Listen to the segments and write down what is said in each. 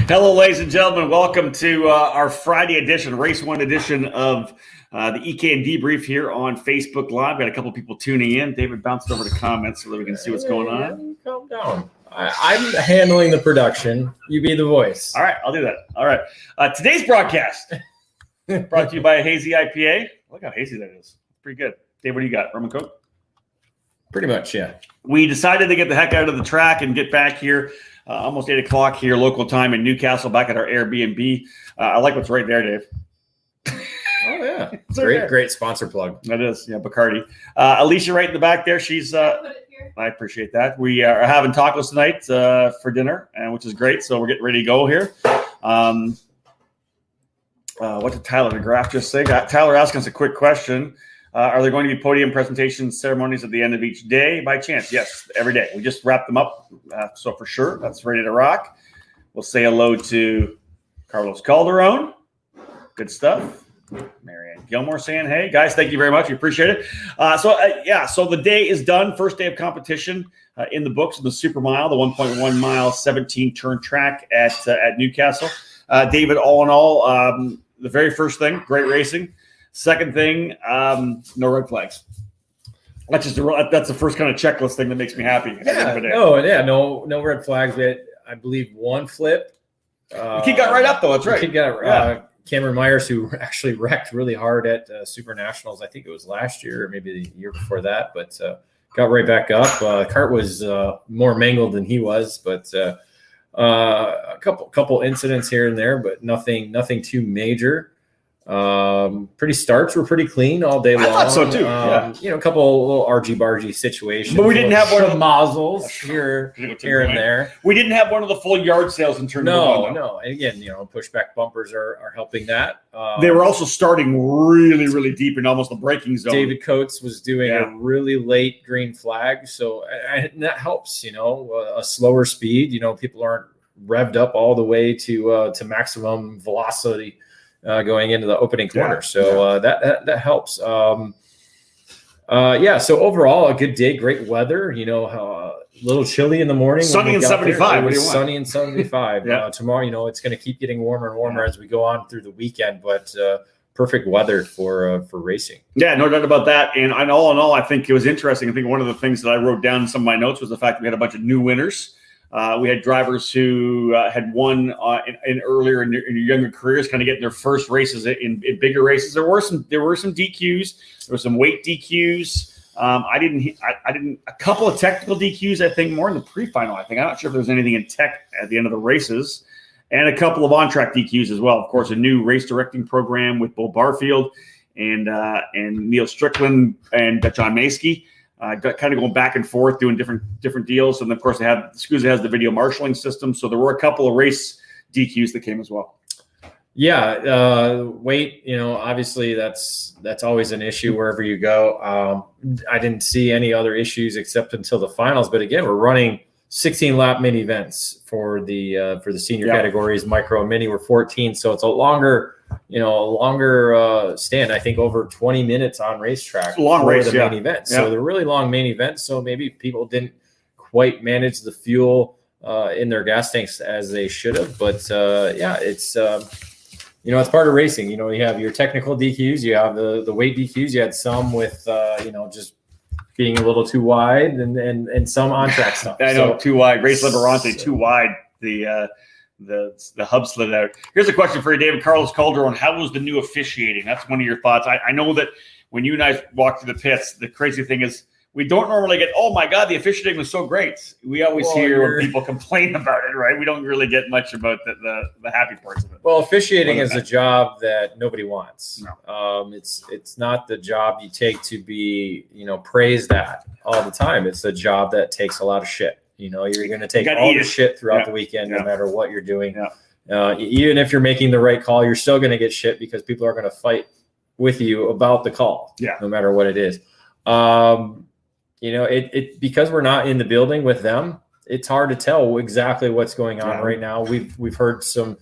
Hello, ladies and gentlemen. Welcome to our Friday edition, Race 1 edition of the EKN Debrief here on Facebook Live. Got a couple people tuning in. David, bounce it over to comments so that we can see what's going on. Calm down. I'm handling the production. You be the voice. All right, I'll do that. All right. Today's broadcast brought to you by a hazy IPA. Look how hazy that is. Pretty good. Dave, what do you got? Rum and Coke? Pretty much, yeah. We decided to get the heck out of the track and get back here. Almost 8 o'clock here, local time in Newcastle, back at our Airbnb. I like what's right there, Dave. Oh, yeah. Great sponsor plug. That is, yeah, Bacardi. Alicia right in the back there. She's, I appreciate that. We are having tacos tonight for dinner, which is great. So we're getting ready to go here. What did Tyler DeGraff just say? Tyler asking us a quick question. Are there going to be podium presentation ceremonies at the end of each day? By chance, yes, every day. We just wrapped them up, so for sure, that's ready to rock. We'll say hello to Carlos Calderon. Good stuff. Marianne Gilmore saying, hey, guys, thank you very much. We appreciate it. So the day is done. First day of competition in the books of the Super Mile, the 1.1 mile, 17-turn track at Newcastle. David, all in all, the very first thing, great racing. Second thing, no red flags. That's the first kind of checklist thing that makes me happy. No red flags. We had, I believe, one flip. The kid got right up though. That's right. The kid got Cameron Myers, who actually wrecked really hard at Super Nationals. I think it was last year or maybe the year before that, but got right back up. Cart was more mangled than he was, but a couple incidents here and there, but nothing too major. Pretty starts were pretty clean all day long. I thought so too. A couple little argy-bargy situations. But we didn't have one of the mazzles here and there. We didn't have one of the full yard sales in terms of No. And again, pushback bumpers are helping that. They were also starting really, really deep in almost the braking zone. David Coates was doing a really late green flag, so and that helps. A slower speed. People aren't revved up all the way to maximum velocity. Going into the opening corner. That helps. So overall, a good day, great weather, a little chilly in the morning. Sunny and 75. It was sunny and 75. Tomorrow, it's going to keep getting warmer and warmer as we go on through the weekend, but perfect weather for racing. Yeah, no doubt about that. And all in all, I think it was interesting. I think one of the things that I wrote down in some of my notes was the fact that we had a bunch of new winners. We had drivers who had won in earlier in your younger careers, kind of getting their first races in bigger races. There were some DQs. There were some weight DQs. I didn't. A couple of technical DQs. I think more in the pre-final. I'm not sure if there was anything in tech at the end of the races, and a couple of on-track DQs as well. Of course, a new race directing program with Bo Barfield and Neil Strickland and John Maskey. Kind of going back and forth doing different deals, and of course SKUSA has the video marshaling system, so there were a couple of race DQs that came as well. Weight, obviously that's always an issue wherever you go. I didn't see any other issues except until the finals, but again, we're running 16 lap mini events for the senior categories. Micro and mini were 14, so it's a longer stand. I think over 20 minutes on racetrack. Long race, the main event. So they're really long main events. So maybe people didn't quite manage the fuel in their gas tanks as they should have. But it's it's part of racing. You have your technical DQs, you have the weight DQs. You had some with just being a little too wide, and some on track stuff. I know, too wide. Race Liberante too wide. The hub slid out. Here's a question for you, David. Carlos Calderon, how was the new officiating? That's one of your thoughts. I know that when you and I walk through the pits, the crazy thing is we don't normally get, oh my God, the officiating was so great. We always hear when people complain about it, right? We don't really get much about the happy parts of it. Well, officiating is a job that nobody wants. No. It's not the job you take to be, praised at all the time. It's a job that takes a lot of shit. You're going to take all the shit throughout the weekend, no matter what you're doing. Even if you're making the right call, you're still going to get shit because people are going to fight with you about the call, no matter what it is. Because we're not in the building with them, it's hard to tell exactly what's going on right now. We've heard some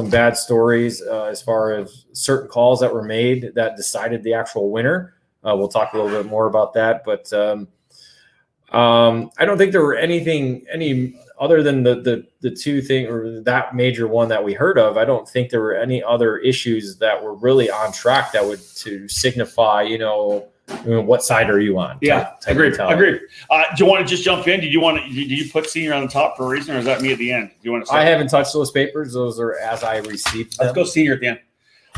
bad stories as far as certain calls that were made that decided the actual winner. We'll talk a little bit more about that, but I don't think there were any other than the two thing or that major one that we heard of, I don't think there were any other issues that were really on track that would to signify, what side are you on? Yeah, agreed. Do you want to just jump in? Did you put senior on the top for a reason, or is that me at the end? Do you want to? I haven't touched those papers. Those are as I received them. Let's go senior at the end.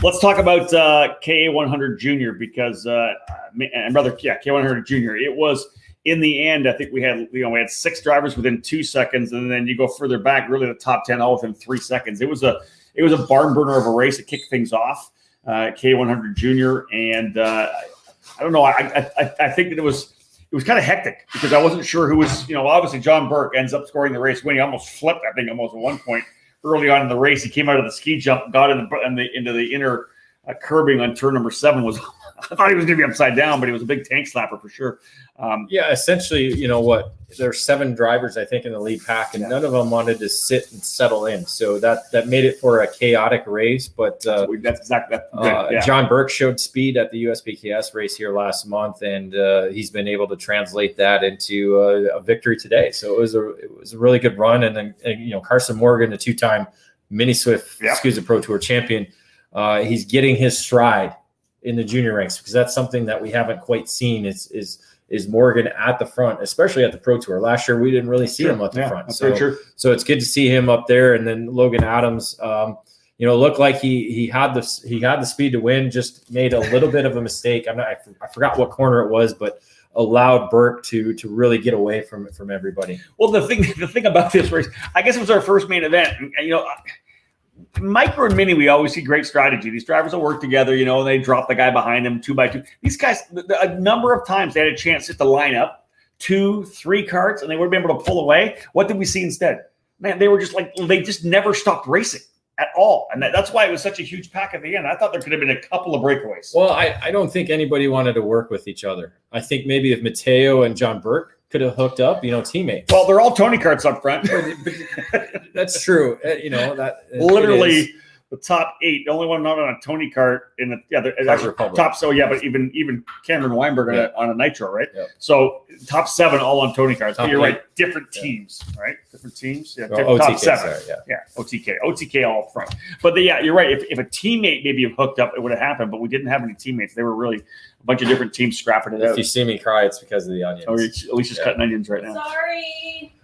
Let's talk about KA100 Junior because, KA100 Junior. It was in the end. I think we had 6 drivers within 2 seconds, and then you go further back, really the top 10 all within 3 seconds. It was a barn burner of a race. It kicked things off. KA100 Junior, and I don't know. I think that it was kind of hectic because I wasn't sure who was. Obviously John Burke ends up scoring the race win. He almost flipped. I think almost at one point. Early on in the race, he came out of the ski jump, got into the inner curbing on turn number 7. I thought he was going to be upside down, but he was a big tank slapper for sure. Essentially, there's 7 drivers, I think, in the lead pack, and none of them wanted to sit and settle in. So that made it for a chaotic race. But that's exactly that. John Burke showed speed at the USPKS race here last month, and he's been able to translate that into a victory today. So it was a really good run. And then Carson Morgan, the 2-time Mini Swift SKUSA Pro Tour champion, he's getting his stride in the junior ranks because that's something that we haven't quite seen is Morgan at the front, especially at the Pro Tour. Last year we didn't really see him at the front. That's very true. So it's good to see him up there. And then Logan Adams, looked like he had the speed to win, just made a little bit of a mistake. I forgot what corner it was, but allowed Burke to really get away from everybody. Well, the thing about this race, I guess it was our first main event, and micro and mini, we always see great strategy. These drivers will work together, they drop the guy behind them 2 by 2. These guys, a number of times they had a chance just to line up 2, 3 carts and they would have been able to pull away. What did we see instead? Man, they were they just never stopped racing at all. And that's why it was such a huge pack at the end. I thought there could have been a couple of breakaways. Well, I don't think anybody wanted to work with each other. I think maybe if Mateo and John Burke could have hooked up, teammates. Well, they're all Tony karts up front. That's true. That literally the top 8. The only one not on a Tony kart in the top. So but even Cameron Weinberg on a nitro, right? Yep. So top 7 all on Tony karts. But you're right, different teams, right? Different teams. Yeah, top 7. OTK all up front. But you're right. If a teammate maybe have hooked up, it would have happened. But we didn't have any teammates. They were really a bunch of different teams scrapping it out. If you see me cry, it's because of the onions. Oh, Alicia's cutting onions right now. Sorry.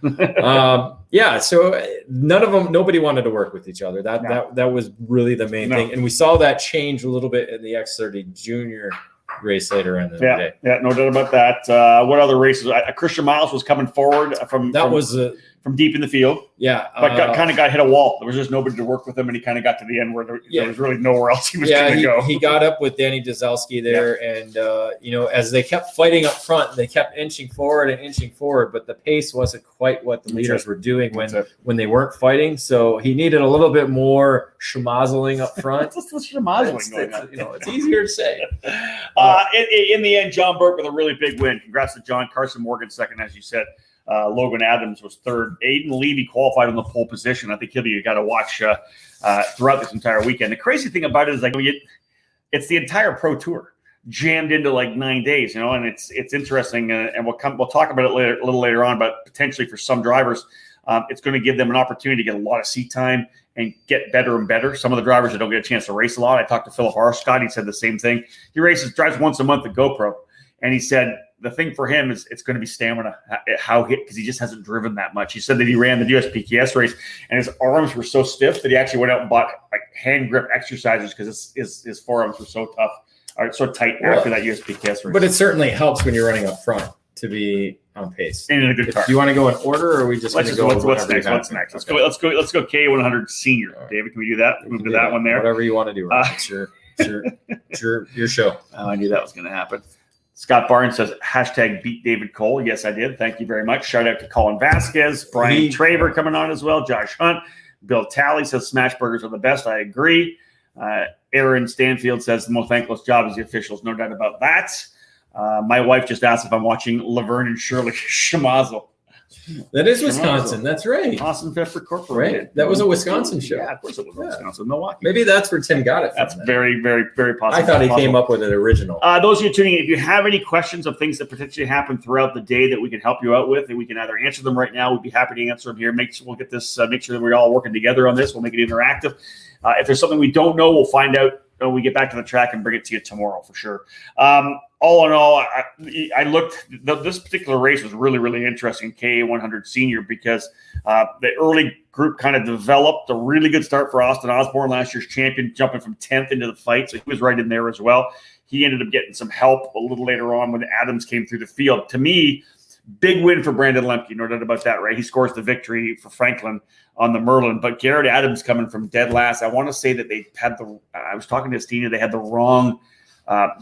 So nobody wanted to work with each other. That was really the main thing. And we saw that change a little bit in the X30 Junior race later in the day. Yeah, no doubt about that. What other races? Christian Miles was coming forward from deep in the field. Yeah. But kind of got hit a wall. There was just nobody to work with him, and he kind of got to the end where there was really nowhere else he was going to go. He got up with Danny Dazalski there, and as they kept fighting up front, they kept inching forward, but the pace wasn't quite what the leaders were doing when they weren't fighting. So he needed a little bit more schmozzling up front. What's the schmozzling going on? It's easier to say. In the end, John Burke with a really big win. Congrats to John. Carson Morgan second, as you said. Logan Adams was third. Aiden Levy qualified in the pole position. I think he'll be got to watch throughout this entire weekend. The crazy thing about it is it's the entire Pro Tour jammed into 9 days, and it's interesting. And we'll talk about it a little later on. But potentially for some drivers, it's going to give them an opportunity to get a lot of seat time and get better and better. Some of the drivers that don't get a chance to race a lot. I talked to Philip Arscott. He said the same thing. He drives once a month at GoPro, and he said the thing for him is it's going to be stamina, because he just hasn't driven that much. He said that he ran the USPKS race and his arms were so stiff that he actually went out and bought hand grip exercises because his forearms were so tough, or so tight after that USPKS race. But it certainly helps when you're running up front to be on pace. And in a good car. Do you want to go in order, or are we just going to go? What's next? Let's go K100 Senior. Right. David, can we do that? Move to that one there. Whatever you want to do. Right? It's your show. I knew that was going to happen. Scott Barnes says, # beat David Cole. Yes, I did. Thank you very much. Shout out to Colin Vasquez, Brian Traver coming on as well, Josh Hunt. Bill Talley says smash burgers are the best. I agree. Aaron Stanfield says the most thankless job is the officials. No doubt about that. My wife just asked if I'm watching Laverne and Shirley Schmazel. That is Wisconsin. That's right. Austin Pfeffer Corporation. Right. That was a Wisconsin show. Yeah, of course it was Wisconsin, Milwaukee. Maybe that's where Tim got it from. That's very, very, very possible. I thought he came up with it original. Those of you tuning in, if you have any questions of things that potentially happen throughout the day that we can help you out with, and we can either answer them right now, we'd be happy to answer them here. We'll get this. Make sure that we're all working together on this. We'll make it interactive. If there's something we don't know, we'll find out when we get back to the track and bring it to you tomorrow for sure. All in all, I looked. This particular race was really, really interesting, KA 100 Senior, because the early group kind of developed a really good start for Austin Osborne, last year's champion, jumping from 10th into the fight. So he was right in there as well. He ended up getting some help a little later on when Adams came through the field. To me, big win for Brandon Lemke, no doubt about that, right? He scores the victory for Franklin on the Merlin. But Garrett Adams coming from dead last, I want to say that they had I was talking to Stina, they had the wrong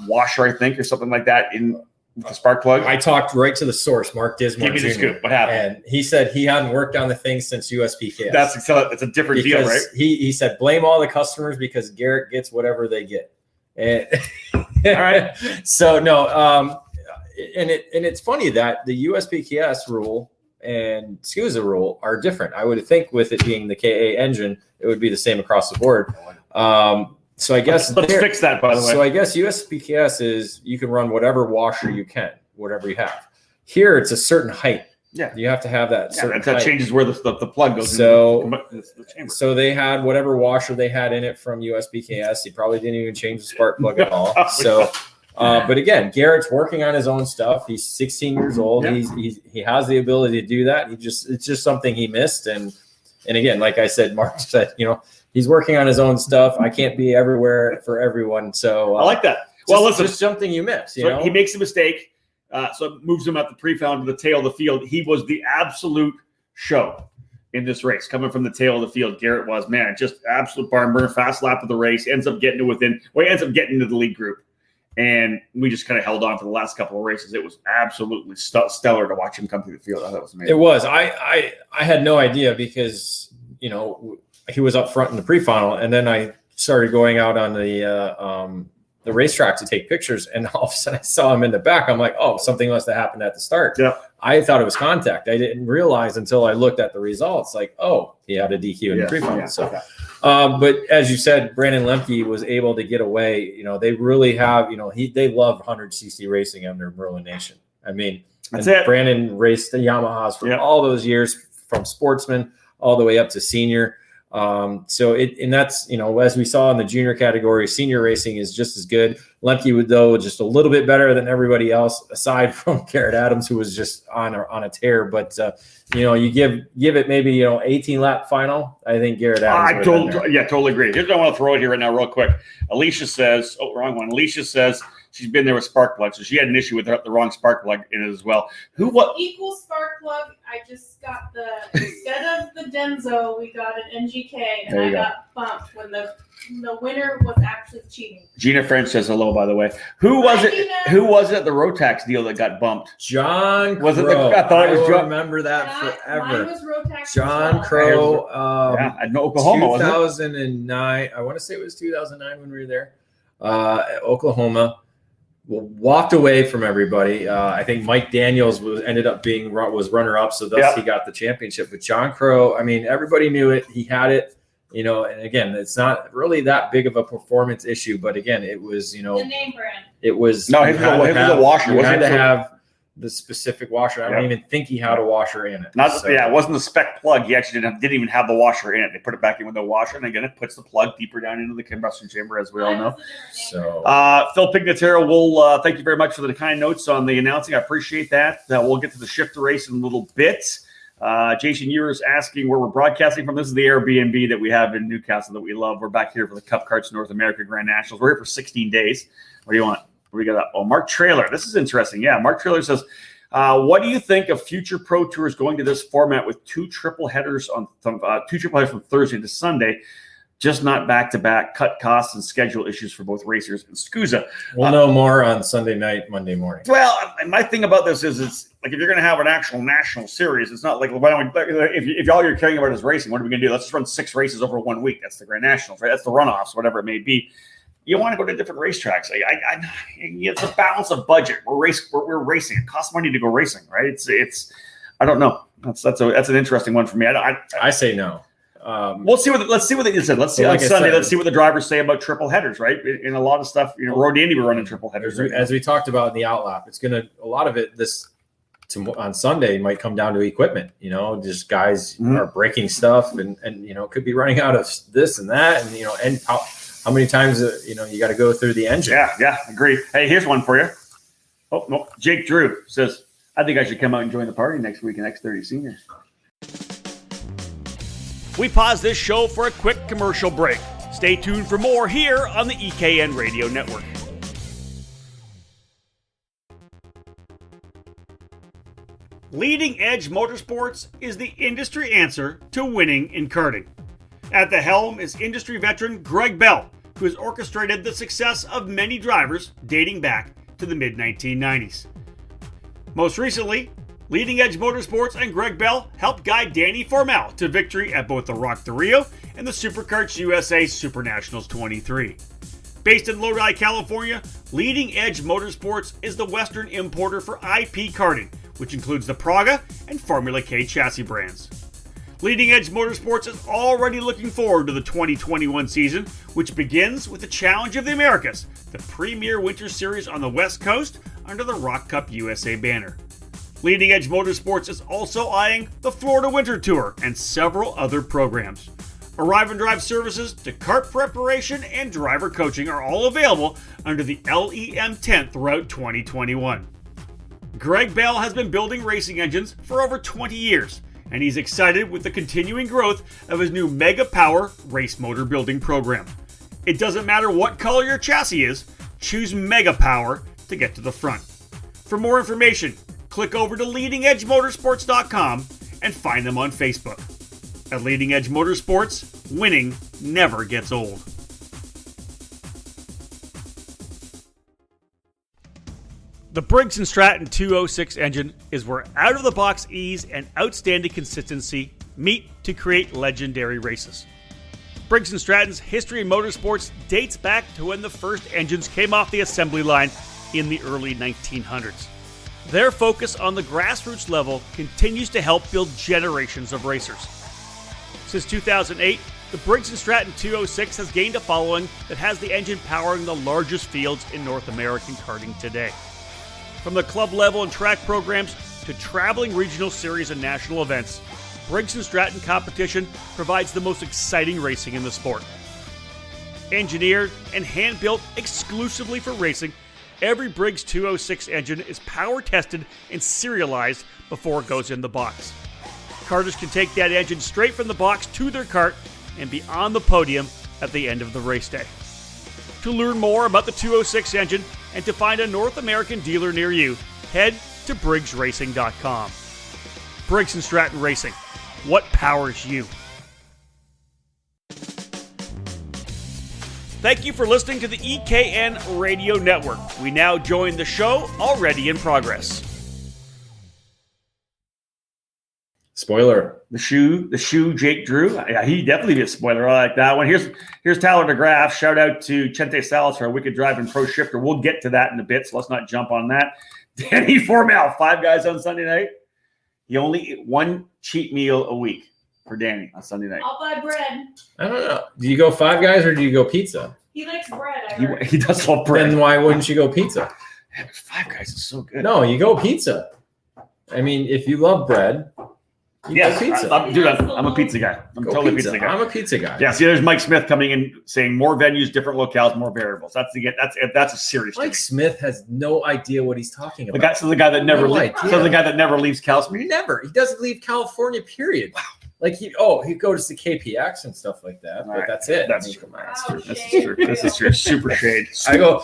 washer, I think, or something like that in the spark plug. I talked right to the source, Mark Dismore. Give me the scoop. What happened? And he said he hadn't worked on the thing since USPKS. That's a different deal, right? He said blame all the customers because Garrett gets whatever they get. And all right. So no, and it's funny that the USPKS rule and SKUSA rule are different. I would think with it being the KA engine, it would be the same across the board. So I guess let's fix that, by the way. So I guess USPKS is you can run whatever washer you can, whatever you have. Here it's a certain height. Yeah, you have to have that certain that height. changes where the plug goes. So the chamber. So they had whatever washer they had in it from USPKS. He probably didn't even change the spark plug at all. So, but again, Garrett's working on his own stuff. He's 16 years old. Yeah. He has the ability to do that. It's just something he missed. And again, like I said, Mark said, he's working on his own stuff. I can't be everywhere for everyone. So I like that. Well, listen, just something you miss. So he makes a mistake. So it moves him at the pre-found to the tail of the field. He was the absolute show in this race. Coming from the tail of the field, Garrett was, just absolute barn burner, fast lap of the race, ends up getting into the lead group. And we just kind of held on for the last couple of races. It was absolutely stellar to watch him come through the field. I thought it was amazing. It was. I had no idea because, he was up front in the pre-final, and then I started going out on the racetrack to take pictures, and all of a sudden I saw him in the back. I'm like, oh, something must have happened at the start. Yeah. I thought it was contact. I didn't realize until I looked at the results, like, oh, he had a DQ in the pre-final. Yeah. So, but as you said, Brandon Lemke was able to get away. They really have, they love 100cc racing under Merlin Nation. I mean, that's it. Brandon raced the Yamahas for all those years, from sportsman all the way up to senior. So that's, as we saw in the junior category, senior racing is just as good. Lemke would, though, just a little bit better than everybody else, aside from Garrett Adams, who was just on a tear. But, you give it maybe, 18 lap final. I think Garrett Adams. Totally agree. Here's what I want to throw it here right now real quick. Alicia says, wrong one. Alicia says she's been there with spark plug. So she had an issue with the wrong spark plug in it as well. Equal spark plug. I just got instead of the Denso, we got an NGK, and I got bumped when the winner was actually cheating. Gina French says hello, by the way. Who was it at the Rotax deal that got bumped? John was Crow. I thought it was John. Remember that forever. Mine was Rotax. John Crow. At Oklahoma, 2009. I want to say it was 2009 when we were there. Oklahoma. Walked away from everybody. I think Mike Daniels ended up being runner-up, so thus he got the championship. But John Crow, I mean, everybody knew it. He had it, and again, it's not really that big of a performance issue. But again, it was, the name brand. It was his was a washer. You had to have the specific washer. I don't even think he had a washer in it. It wasn't the spec plug. He actually didn't even have the washer in it. They put it back in with the washer, and again, it puts the plug deeper down into the combustion chamber, as we all know. So, Phil Pignataro, we'll thank you very much for the kind notes on the announcing. I appreciate that. We'll get to the shifter race in a little bit. Jason Ewers asking where we're broadcasting from. This is the Airbnb that we have in Newcastle that we love. We're back here for the Cup Carts North America Grand Nationals. We're here for 16 days. What do you want? We got Mark Trailer. This is interesting. Yeah, Mark Trailer says, what do you think of future Pro Tours going to this format with two triple headers from Thursday to Sunday, just not back-to-back, cut costs and schedule issues for both racers and SKUSA? We'll know more on Sunday night, Monday morning. Well, my thing about this is it's like if you're going to have an actual national series, it's not like if all you're caring about is racing, what are we going to do? Let's just run 6 races over 1 week. That's the Grand Nationals, right? That's the runoffs, whatever it may be. You want to go to different racetracks. It's a balance of budget. We're racing. It costs money to go racing, right? It's. I don't know. That's an interesting one for me. I say no. Let's see what they said. Let's see on Sunday. Let's see what the drivers say about triple headers, right? In a lot of stuff, Road Indy, we're running triple headers. As we talked about in the outlap, it's a lot of it on Sunday might come down to equipment. Just guys are breaking stuff, and could be running out of this and that, and how many times you got to go through the engine. Yeah, agree. Hey, here's one for you. Oh no, Jake Drew says, I think I should come out and join the party next week in X30 Seniors. We pause this show for a quick commercial break. Stay tuned for more here on the EKN Radio Network. Leading Edge Motorsports is the industry answer to winning in karting. At the helm is industry veteran Greg Bell, who has orchestrated the success of many drivers dating back to the mid-1990s. Most recently, Leading Edge Motorsports and Greg Bell helped guide Danny Formel to victory at both the Rock the Rio and the SuperKarts USA Super Nationals 23. Based in Lodi, California, Leading Edge Motorsports is the Western importer for IP karting, which includes the Praga and Formula K chassis brands. Leading Edge Motorsports is already looking forward to the 2021 season, which begins with the Challenge of the Americas, the premier winter series on the West Coast under the Rock Cup USA banner. Leading Edge Motorsports is also eyeing the Florida Winter Tour and several other programs. Arrive and drive services to kart preparation and driver coaching are all available under the LEM tent throughout 2021. Greg Bell has been building racing engines for over 20 years, and he's excited with the continuing growth of his new Mega Power race motor building program. It doesn't matter what color your chassis is, choose Mega Power to get to the front. For more information, click over to leadingedgemotorsports.com and find them on Facebook. At Leading Edge Motorsports, winning never gets old. The Briggs & Stratton 206 engine is where out-of-the-box ease and outstanding consistency meet to create legendary races. Briggs & Stratton's history in motorsports dates back to when the first engines came off the assembly line in the early 1900s. Their focus on the grassroots level continues to help build generations of racers. Since 2008, the Briggs & Stratton 206 has gained a following that has the engine powering the largest fields in North American karting today. From the club level and track programs to traveling regional series and national events, Briggs & Stratton competition provides the most exciting racing in the sport. Engineered and hand-built exclusively for racing, every Briggs 206 engine is power tested and serialized before it goes in the box. Karters can take that engine straight from the box to their kart and be on the podium at the end of the race day. To learn more about the 206 engine and to find a North American dealer near you, head to briggsracing.com. Briggs & Stratton Racing. What powers you? Thank you for listening to the EKN Radio Network. We now join the show already in progress. Spoiler. The shoe, Jake Drew. Yeah, he definitely did a spoiler. I like that one. Here's Tyler DeGraff. Shout out to Chente Salas for our wicked driving pro shifter. We'll get to that in a bit, so let's not jump on that. Danny Formel, 5 guys on Sunday night. You only eat one cheat meal a week for Danny on Sunday night. I'll buy bread. I don't know. Do you go 5 guys or do you go pizza? He likes bread. I heard. He does love bread. Then why wouldn't you go pizza? Yeah, but 5 guys is so good. No, you go pizza. I mean, if you love bread, you go pizza. I'm a pizza guy. I'm totally a pizza guy. I'm a pizza guy. Yeah, see, there's Mike Smith coming in saying more venues, different locales, more variables. That's a serious thing. Mike Smith has no idea what he's talking about. The guy that never leaves California. Never. He doesn't leave California, period. Wow. Like he goes to KPX and stuff like that, but that's it. That's true. This is true. Super shade. I go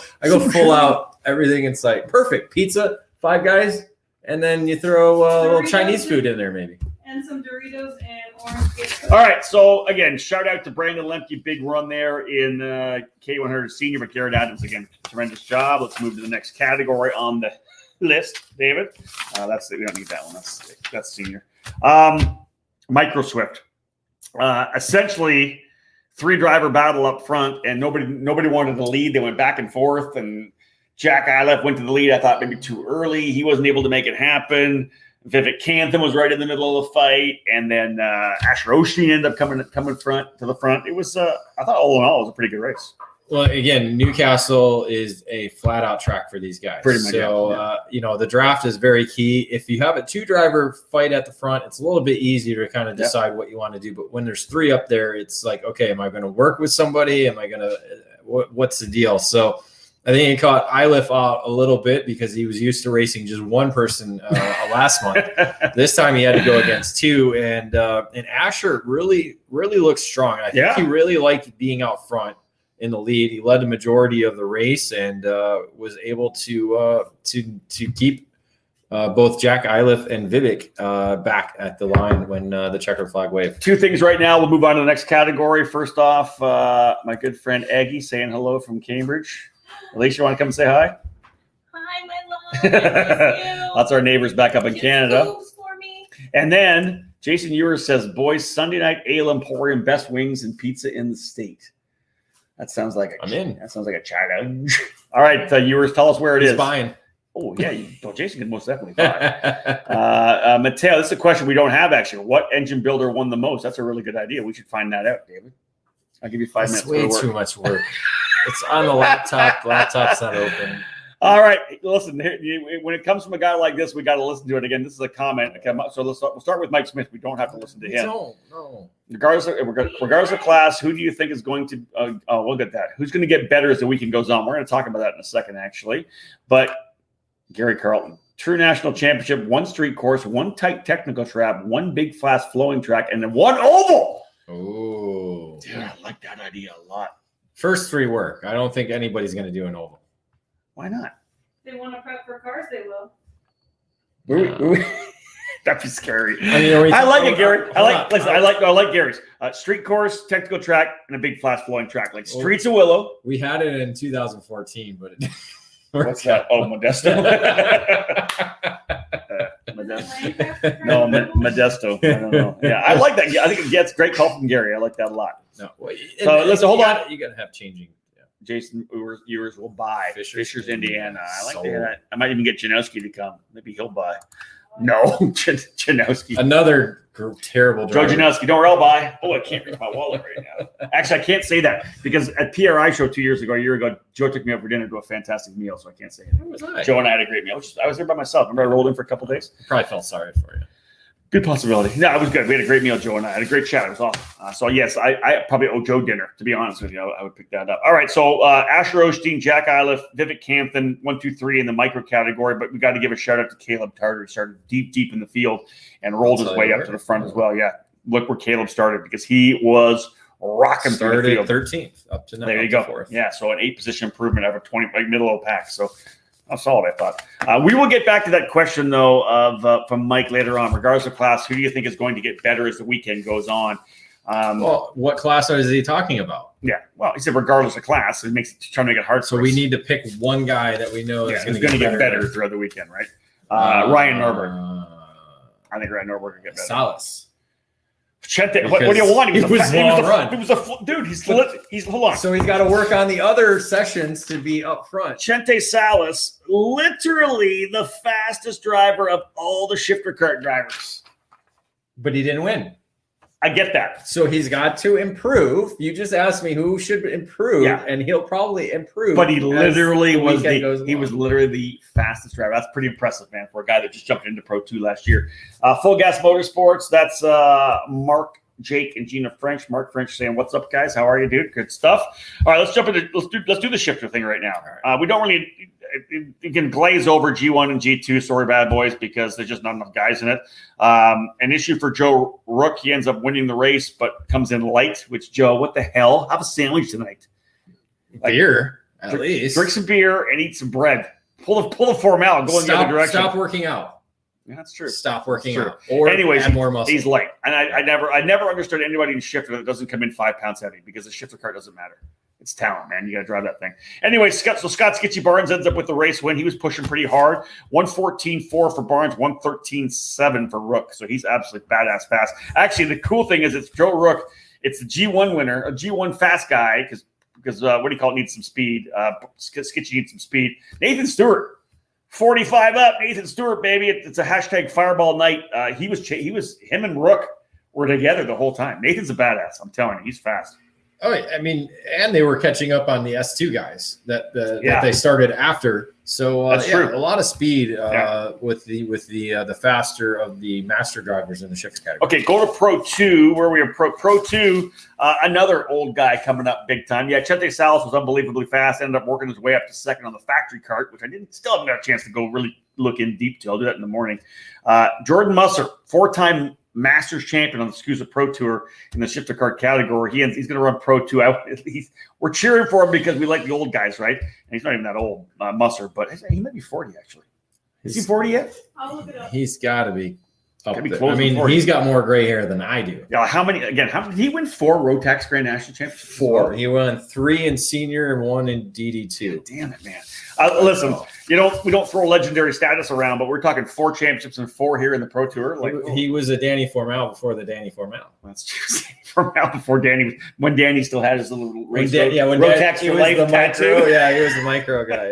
full out everything in sight. Perfect. Pizza, 5 guys, and then you throw a little Chinese food in there maybe. And some Doritos and orange juice. All right. So again, shout out to Brandon Lemke. Big run there in K100 Senior, but Garrett Adams again, tremendous job. Let's move to the next category on the list, David. We don't need that one. That's senior. Micro Swift. Essentially, 3-driver battle up front, and nobody wanted to lead. They went back and forth, and Jack Ilef went to the lead. I thought maybe too early. He wasn't able to make it happen. Vivek Canthan was right in the middle of the fight, and then Asher Osteen ended up coming to the front. It was, I thought, all in all, it was a pretty good race. Well, again, Newcastle is a flat-out track for these guys. Pretty much, so, the draft is very key. If you have a 2-driver fight at the front, it's a little bit easier to kind of decide what you want to do. But when there's 3 up there, it's like, okay, am I going to work with somebody? Am I going to what's the deal? So I think he caught Iliff out a little bit because he was used to racing just one person last month. This time he had to go against 2, and Asher really looks strong. I think he really liked being out front in the lead. He led the majority of the race and was able to keep both Jack Iliff and Vivek back at the line when the checkered flag waved. 2 things right now. We'll move on to the next category. First off, my good friend Aggie saying hello from Cambridge. Alicia, you want to come and say hi? Hi, my love. That's our neighbors back up in Canada. For me. And then Jason Ewers says, boys, Sunday night Ale Emporium, best wings and pizza in the state. That sounds like That sounds like a challenge. All right, Ewers, tell us where it is. He's buying. Oh, yeah. Jason can most definitely buy. Mateo, this is a question we don't have, actually. What engine builder won the most? That's a really good idea. We should find that out, David. I'll give you 5 minutes. Way too much work. It's on the laptop. Laptop's not open. All right. Listen, when it comes from a guy like this, we got to listen to it again. This is a comment. So we'll start with Mike Smith. We don't have to listen to him. No. Regardless of class, who do you think is going to we'll get that. Who's going to get better as the weekend goes on? We're going to talk about that in a second, actually. But Gary Carlton, true national championship, 1 street course, 1 tight technical track, 1 big fast flowing track, and then 1 oval. Oh. Dude, I like that idea a lot. First 3 work. I don't think anybody's going to do an oval. Why not? They want to prep for cars, they will. That'd be scary. I like it, Gary. I like Gary's street course, technical track, and a big fast flowing track like Streets of Willow. We had it in 2014, but it what's that? Oh, Modesto. No, Modesto. I don't know. Yeah, I like that. I think it gets great call from Gary. I like that a lot. No, so listen, hold on. You got to have changing. Yeah. Jason Ewers will buy Fishers, Indiana. I like that. I might even get Janowski to come. Maybe he'll buy. No, Janowski. Another terrible driver. Joe Janowski. Don't worry, I'll buy. Oh, I can't reach my wallet right now. Actually, I can't say that because at PRI show a year ago, Joe took me out for dinner to a fantastic meal, so I can't say it. Where was I? Joe and I had a great meal. I was there by myself. Remember I rolled in for a couple of days? Probably felt sorry for you. Good possibility. No, it was good. We had a great meal, Joe and I. Had a great chat. It was awesome. So, yes, I probably owe Joe dinner, to be honest with you. I would pick that up. All right, so Asher Osteen, Jack Iliff, Vivek Canthan, 1, 2, 3 in the micro category, but we got to give a shout-out to Caleb Tarter. He started deep in the field and rolled his way up to the front as well. Yeah, look where Caleb started because he was rocking through the field. 13th up to now. There you go. 4th. Yeah, so an 8-position improvement over 20, like middle of the pack. So, how solid, I thought. We will get back to that question, though, of from Mike later on. Regardless of class, who do you think is going to get better as the weekend goes on? Well, what class is he talking about? Yeah, well, he said regardless of class. It makes trying to make it hard. So we need to pick one guy that we know is going to get better throughout the weekend, right? Ryan Norberg. I think Ryan Norberg will get better. Salas. Chente, what do you want? He was dude. He's hold on. So he's got to work on the other sessions to be up front. Chente Salas, literally the fastest driver of all the shifter cart drivers, but he didn't win. I get that. So he's got to improve. You just asked me who should improve, and he'll probably improve. But he literally was literally the fastest driver. That's pretty impressive, man, for a guy that just jumped into Pro 2 last year. Full Gas Motorsports. That's Mark, Jake, and Gina French. Mark French saying, "What's up, guys? How are you, dude? Good stuff." All right, let's jump into let's do the shifter thing right now. Right. We don't really. You can glaze over G1 and G2, sorry, bad boys, because there's just not enough guys in it. An issue for Joe Rook. He ends up winning the race, but comes in light, which, Joe, what the hell? Have a sandwich tonight. Beer, at least. Drink some beer and eat some bread. Pull the Formal, go in the other direction. Stop working out. Yeah, that's true. Stop working out. Or anyways, add more muscle. He's light. And I never understood anybody in shifter that doesn't come in 5 pounds heavy because the shifter cart doesn't matter. It's talent, man. You got to drive that thing. Anyway, Scott Skitchy Barnes ends up with the race win. He was pushing pretty hard. 1:14.4 for Barnes, 1:13.7 for Rook. So he's absolutely badass fast. Actually, the cool thing is it's Joe Rook. It's the G1 winner, a G1 fast guy because what do you call it? Needs some speed. Skitchy needs some speed. Nathan Stewart, 45 up, Nathan Stewart, baby. It's a hashtag Fireball night. Him and Rook were together the whole time. Nathan's a badass. I'm telling you, he's fast. Oh, I mean, and they were catching up on the S2 guys that they started after. So That's true. A lot of speed with the faster of the master drivers in the shifter category. Okay, go to Pro 2, where we are Pro 2. Another old guy coming up big time. Yeah, Chente Salas was unbelievably fast. Ended up working his way up to second on the factory cart, which I still haven't got a chance to go really look in deep to. I'll do that in the morning. Jordan Musser, 4-time Masters champion on the SKUSA Pro Tour in the shifter cart category. He's going to run Pro 2 out. We're cheering for him because we like the old guys, right? And he's not even that old, Musser, but he might be 40 actually. Is he 40 yet? I'll look it up. He's got to be up there. I mean, he's got more gray hair than I do. Yeah. How many did he win? 4 Rotax Grand National Championships? 4. He won 3 in senior and 1 in DD2. Damn it, man. Listen, we don't throw legendary status around, but we're talking 4 championships and 4 here in the Pro Tour. He was a Danny Formal before the Danny Formal. That's true. Formal before Danny, when Danny still had his little race. When Rotax he for was life the tattoo. micro. Yeah, he was the micro guy.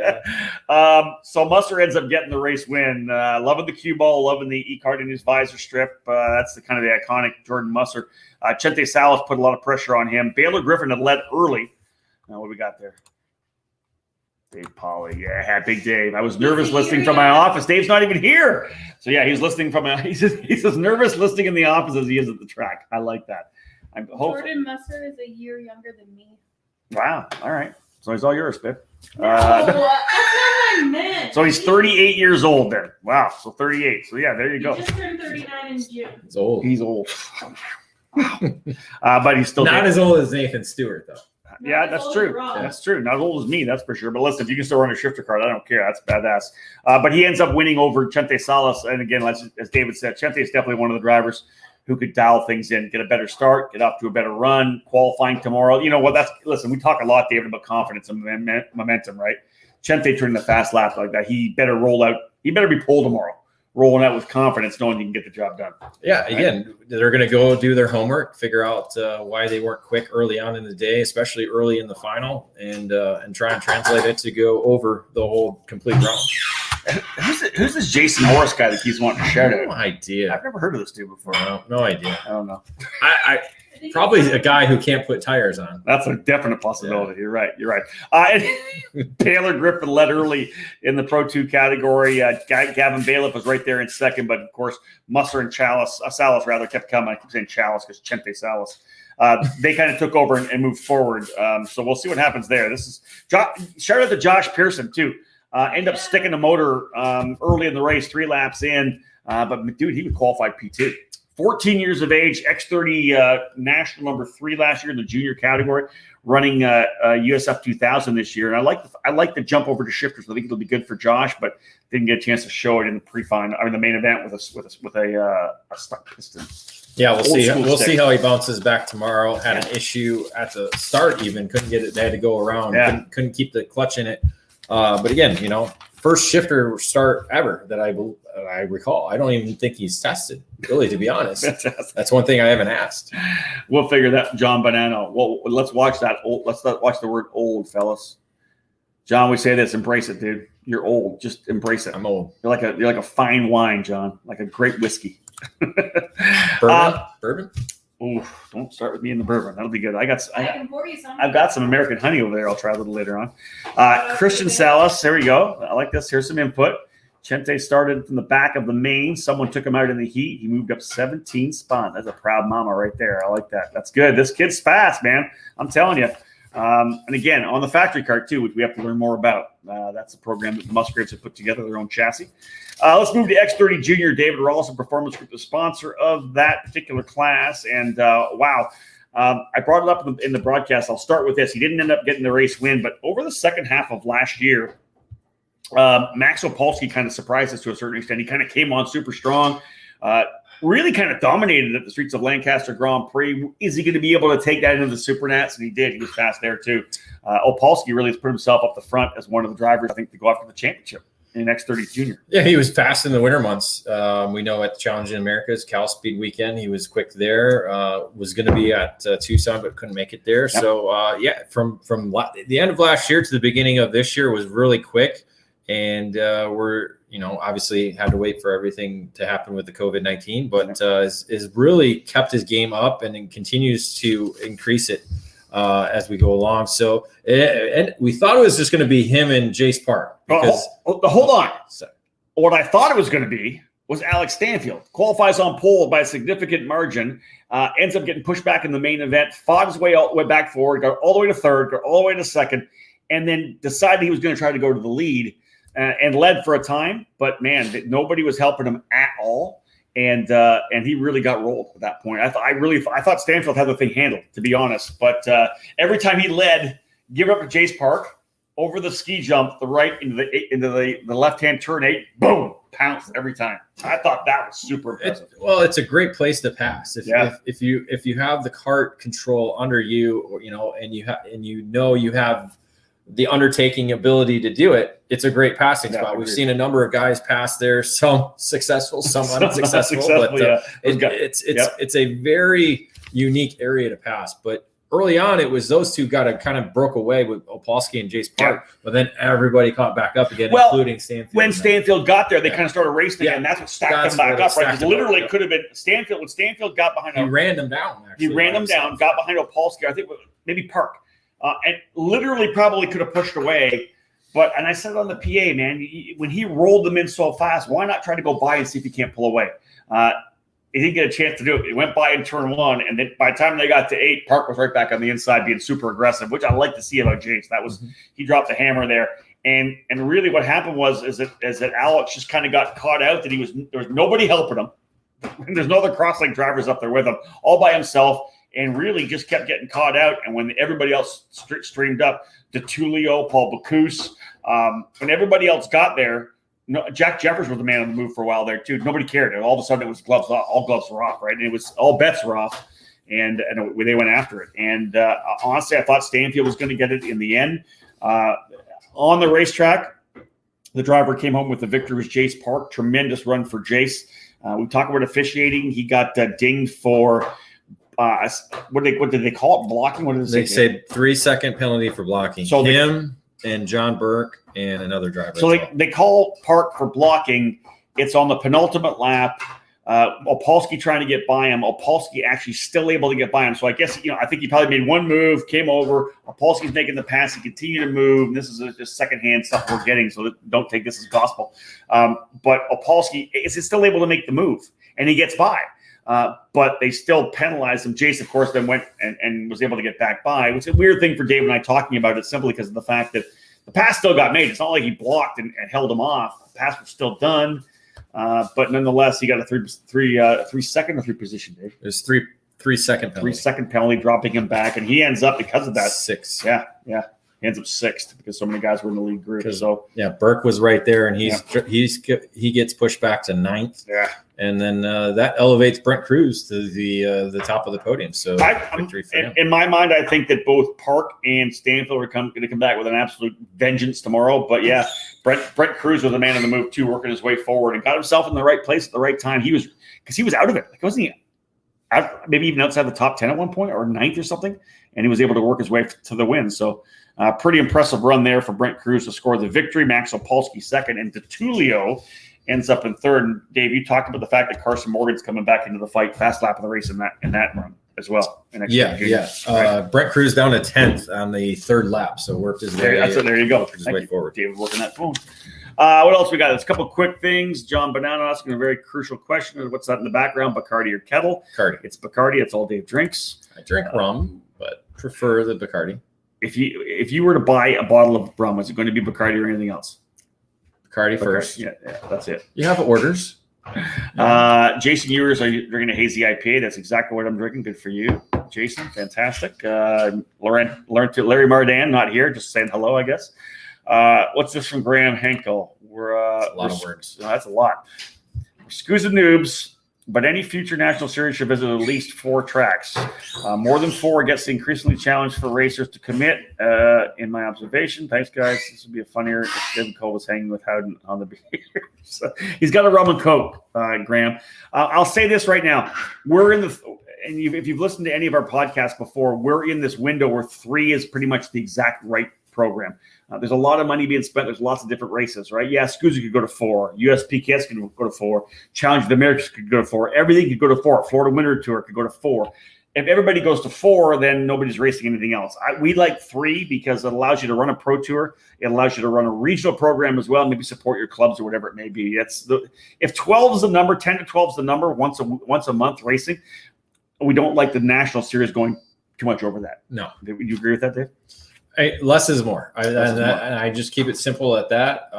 Yeah. So Musser ends up getting the race win. Loving the cue ball, loving the E-card in his visor strip. That's the kind of the iconic Jordan Musser. Chente Salas put a lot of pressure on him. Baylor Griffin had led early. What do we got there? Dave Polly, yeah, Big Dave. I was nervous listening from my office. Dave's not even here, so yeah, he's listening from he's as nervous listening in the office as he is at the track. I like that. Jordan Musser is a year younger than me. Wow. All right, so he's all yours, babe. No, that's not what I meant. So he's 38 years old then. Wow, so 38. So yeah, there you go. He just turned 39 in June. He's old. He's old. Wow. But he's still not as old as Nathan Stewart though. Yeah, that's true. That's true. Not as old as me, that's for sure. But listen, if you can still run a shifter card, I don't care. That's badass. But he ends up winning over Chente Salas. And again, as David said, Chente is definitely one of the drivers who could dial things in, get a better start, get off to a better run, qualifying tomorrow. You know what? Listen, we talk a lot, David, about confidence and momentum, right? Chente turning the fast lap like that. He better roll out. He better be pole tomorrow, rolling out with confidence, knowing he can get the job done. Yeah, again, they're going to go do their homework, figure out why they weren't quick early on in the day, especially early in the final, and try and translate it to go over the whole complete round. Who's this Jason Morris guy that keeps wanting to shout at? No idea. I've never heard of this dude before. No idea. I don't know. I probably a guy who can't put tires on. That's a definite possibility. Yeah. You're right. Baylor Griffin led early in the Pro 2 category. Gavin Bailiff was right there in second, but of course Musser and Salas kept coming. I keep saying Chalice because Chente Salas. They kind of took over and moved forward. So we'll see what happens there. This is shout out to Josh Pearson too. End up sticking the motor early in the race, 3 laps in. But dude, he would qualify P2. 14 years of age, X30 national number 3 last year in the junior category, running USF 2000 this year. And I like the jump over to shifters. I think it'll be good for Josh, but didn't get a chance to show it in the main event with a stuck piston. Yeah, we'll see how he bounces back tomorrow. Had an issue at the start, even couldn't get it. They had to go around. Yeah. Couldn't keep the clutch in it. But again, first shifter start ever that I recall. I don't even think he's tested, really, to be honest. That's one thing I haven't asked. We'll figure that, John Bonanno. Well, let's watch that. Let's not watch the word old, fellas. John, we say this: embrace it, dude. You're old. Just embrace it. I'm old. You're like a fine wine, John. Like a great whiskey. Bourbon. Ooh, don't start with me in the bourbon. That'll be good. I can pour you some. I've got some American honey over there. I'll try a little later on. Christian Salas. There we go. I like this. Here's some input. Chente started from the back of the main. Someone took him out in the heat. He moved up 17 spots. That's a proud mama right there. I like that. That's good. This kid's fast, man. I'm telling you. And again, on the factory cart too, which we have to learn more about. That's a program that the Musgraves have put together, their own chassis. Let's move to X30 Junior. David Rawlson Performance Group, the sponsor of that particular class. And wow, I brought it up in the broadcast. I'll start with this. He didn't end up getting the race win, but over the second half of last year, Max Opolsky kind of surprised us to a certain extent. He kind of came on super strong. Really kind of dominated at the streets of Lancaster Grand Prix. Is he going to be able to take that into the Supernats? And he did. He was fast there too. Opolsky really has put himself up the front as one of the drivers, I think, to go after the championship in X30 Junior. Yeah, he was fast in the winter months. We know at the Challenge in Americas, Cal Speed Weekend, he was quick there. Was going to be at Tucson, but couldn't make it there. Yep. So, from the end of last year to the beginning of this year was really quick. And we're, obviously had to wait for everything to happen with the COVID-19, but is really kept his game up and continues to increase it as we go along. So, and we thought it was just going to be him and Jace Park. Because, hold on. What I thought it was going to be was Alex Stanfield. Qualifies on pole by a significant margin, ends up getting pushed back in the main event, fought his way all the way back forward, got all the way to third, got all the way to second, and then decided he was going to try to go to the lead and led for a time. But, man, nobody was helping him at all. And he really got rolled at that point. I thought Stanfield had the thing handled, to be honest. But every time he led, give it up to Jace Park, over the ski jump, the right into the left-hand turn 8, boom, pounced every time. I thought that was super impressive. It's a great place to pass. If you have the cart control under you, and you have the undertaking ability to do it, it's a great passing spot. We've seen a number of guys pass there, some successful, some unsuccessful, but it's a very unique area to pass. But early on, it was those two kind of broke away with Opolsky and Jace Park, but then everybody caught back up again, including Stanfield. When Stanfield got there, they kind of started racing again. That's what stacked them back up, right? Because literally it could have been Stanfield. When Stanfield got behind he ran them down, actually. He ran them down, got behind Opolsky, I think maybe Park. And literally probably could have pushed away. And I said it on the PA, man, when he rolled them in so fast, why not try to go by and see if he can't pull away? He didn't get a chance to do it. He went by in turn 1, and then by the time they got to 8, Park was right back on the inside being super aggressive, which I like to see about Jace. That was he dropped the hammer there. And really what happened is that Alex just kind of got caught out that there was nobody helping him. And there's no other cross-link drivers up there with him, all by himself. And really just kept getting caught out. And when everybody else streamed up, DeTulio, Paul Bacuse, when everybody else got there, Jack Jeffers was the man on the move for a while there too. Nobody cared. And all of a sudden it was gloves off. All gloves were off, right? And it was all bets were off. And they went after it. And honestly, I thought Stanfield was going to get it in the end. On the racetrack, the driver came home with the victory was Jace Park. Tremendous run for Jace. We talk about officiating. He got dinged for – what did they call it? Blocking? What did they say? 3-second penalty for blocking. So him and John Burke and another driver. So they call Park for blocking. It's on the penultimate lap. Opolsky trying to get by him. Opolsky actually still able to get by him. So I guess I think he probably made one move, came over. Opolsky's making the pass. He continued to move. And this is just secondhand stuff we're getting, so don't take this as gospel. But Opolsky is still able to make the move, and he gets by. But they still penalized him. Jace, of course, then went and was able to get back by. It was a weird thing for Dave and I talking about it simply because of the fact that the pass still got made. It's not like he blocked and held him off. The pass was still done. But nonetheless, he got a three second or 3 position, Dave. It was 3-second penalty. 3-second penalty, dropping him back. And he ends up, because of that, 6. Yeah. He ends up 6th because so many guys were in the lead group. So Burke was right there, and he gets pushed back to 9th. Yeah. And then that elevates Brent Cruz to the top of the podium. So victory for him. In my mind, I think that both Park and Stanfield are going to come back with an absolute vengeance tomorrow. But Brent Cruz was the man on the move too, working his way forward and got himself in the right place at the right time. He was out of it. Like, wasn't he out, maybe even outside the top 10 at one point or 9th or something? And he was able to work his way to the win. So pretty impressive run there for Brent Cruz to score the victory. Max Opolsky 2nd, and DeTulio ends up in 3rd. And Dave, you talked about the fact that Carson Morgan's coming back into the fight, fast lap of the race in that run as well. Brent Cruz down to 10th on the 3rd lap, so worked his way. There you go. His way forward. David working that phone. What else we got? There's a couple quick things. John Banana asking a very crucial question: what's that in the background? Bacardi or Kettle? Bacardi. It's Bacardi. It's all Dave drinks. I drink rum, but prefer the Bacardi. If you were to buy a bottle of rum, is it going to be Bacardi or anything else? Bacardi first. Yeah, that's it. You have Orders. Jason Ewers, are you drinking a hazy IPA? That's exactly what I'm drinking. Good for you, Jason. Fantastic. Larry Mardan, not here, just saying hello, I guess. What's this from Graham Henkel? That's a lot of words. That's a lot. We're SKUSA noobs, but any future national series should visit at least 4 tracks. More than 4 gets increasingly challenged for racers to commit, in my observation. Thanks, guys. This would be a funnier if David Cole was hanging with Howden on the beer. So he's got a rum and Coke, Graham. I'll say this right now. We're in the – and if you've listened to any of our podcasts before, we're in this window where 3 is pretty much the exact right program. There's a lot of money being spent. There's lots of different races, right? Yeah, SKUSA could go to 4. USPKS could go to 4. Challenge of the Americas could go to 4. Everything could go to 4. Florida Winter Tour could go to 4. If everybody goes to 4, then nobody's racing anything else. We like 3 because it allows you to run a pro tour. It allows you to run a regional program as well, maybe support your clubs or whatever it may be. If 12 is the number, 10 to 12 is the number once a month racing. We don't like the national series going too much over that. No. Do you agree with that, Dave? Less is more. And I just keep it simple at that.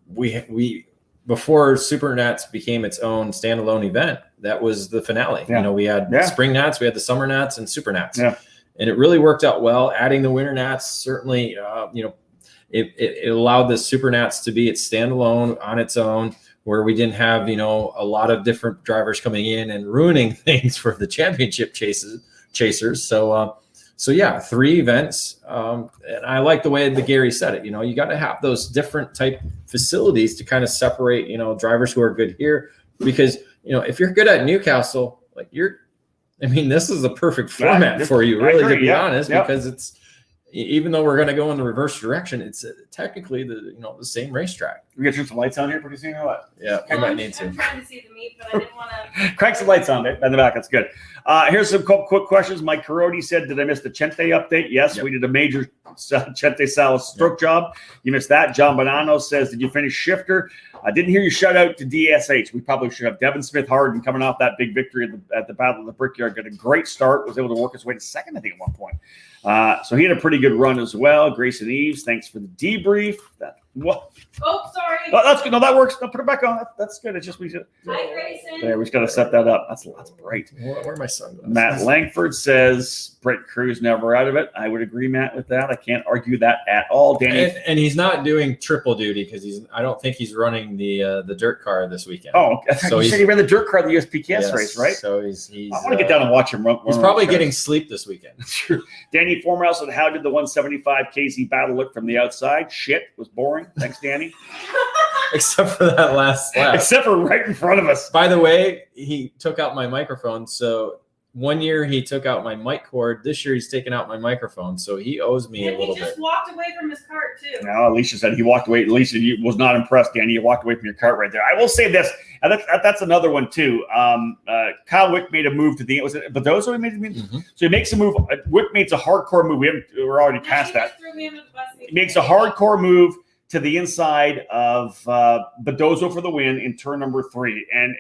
We before Super Nats became its own standalone event, that was the finale. Yeah. We had Spring Nats, we had the Summer Nats, and Super Nats. Yeah. And it really worked out well. Adding the Winter Nats certainly, it allowed the Super Nats to be its standalone on its own, where we didn't have, a lot of different drivers coming in and ruining things for the championship chasers. So yeah, 3 events. And I like the way that Gary said it. You got to have those different type facilities to kind of separate, drivers who are good here, because, if you're good at Newcastle, this is a perfect format for you, really, to be honest, because it's, even though we're going to go in the reverse direction, it's technically the same racetrack. We got to turn some lights on here pretty soon or what? Yeah, we might need to. I'm trying to see the meat, but I didn't want to. Crank some lights on in the back. That's good. Here's some quick questions. Mike Carodi said, did I miss the Chente update? Yes, we did a major Chente Salas stroke job. You missed that. John Bonanno says, did you finish shifter? I didn't hear you shout out to DSH. We probably should have. Devin Smith Harden coming off that big victory at the Battle of the Brickyard. Got a great start. Was able to work his way to second, I think, at one point. So he had a pretty good run as well. Grayson Eves, thanks for the debrief. What? Oh, sorry. Oh, that's good. No, that works. No, put it back on. That's good. It's just Hi, Grayson. There, we just got to set that up. That's great. Where are my sunglasses? Matt Langford says Brett Cruz never out of it. I would agree, Matt, with that. I can't argue that at all. Danny, and he's not doing triple duty because I don't think he's running the dirt car this weekend. Oh, so you said he ran the dirt car at the USPKS race, right? So he's I want to get down and watch him run. He's probably getting sleep this weekend. Danny Formouse said, how did the 175 KZ battle look from the outside? Shit, was boring. Thanks, Danny. Except for that last lap. Except for right in front of us. By the way, he took out my microphone. So one year he took out my mic cord. This year he's taken out my microphone. So he owes me a little bit. He just walked away from his cart, too. No, Alicia said he walked away. Alicia was not impressed, Danny. You walked away from your cart right there. I will say this. And that's another one, too. Kyle Wick made a move to the – was it Bedozo he made a move? Mm-hmm. So he makes a move. Wick makes a hardcore move. We're already past that. He makes a hardcore move to the inside of Bedozo for the win in turn number 3. And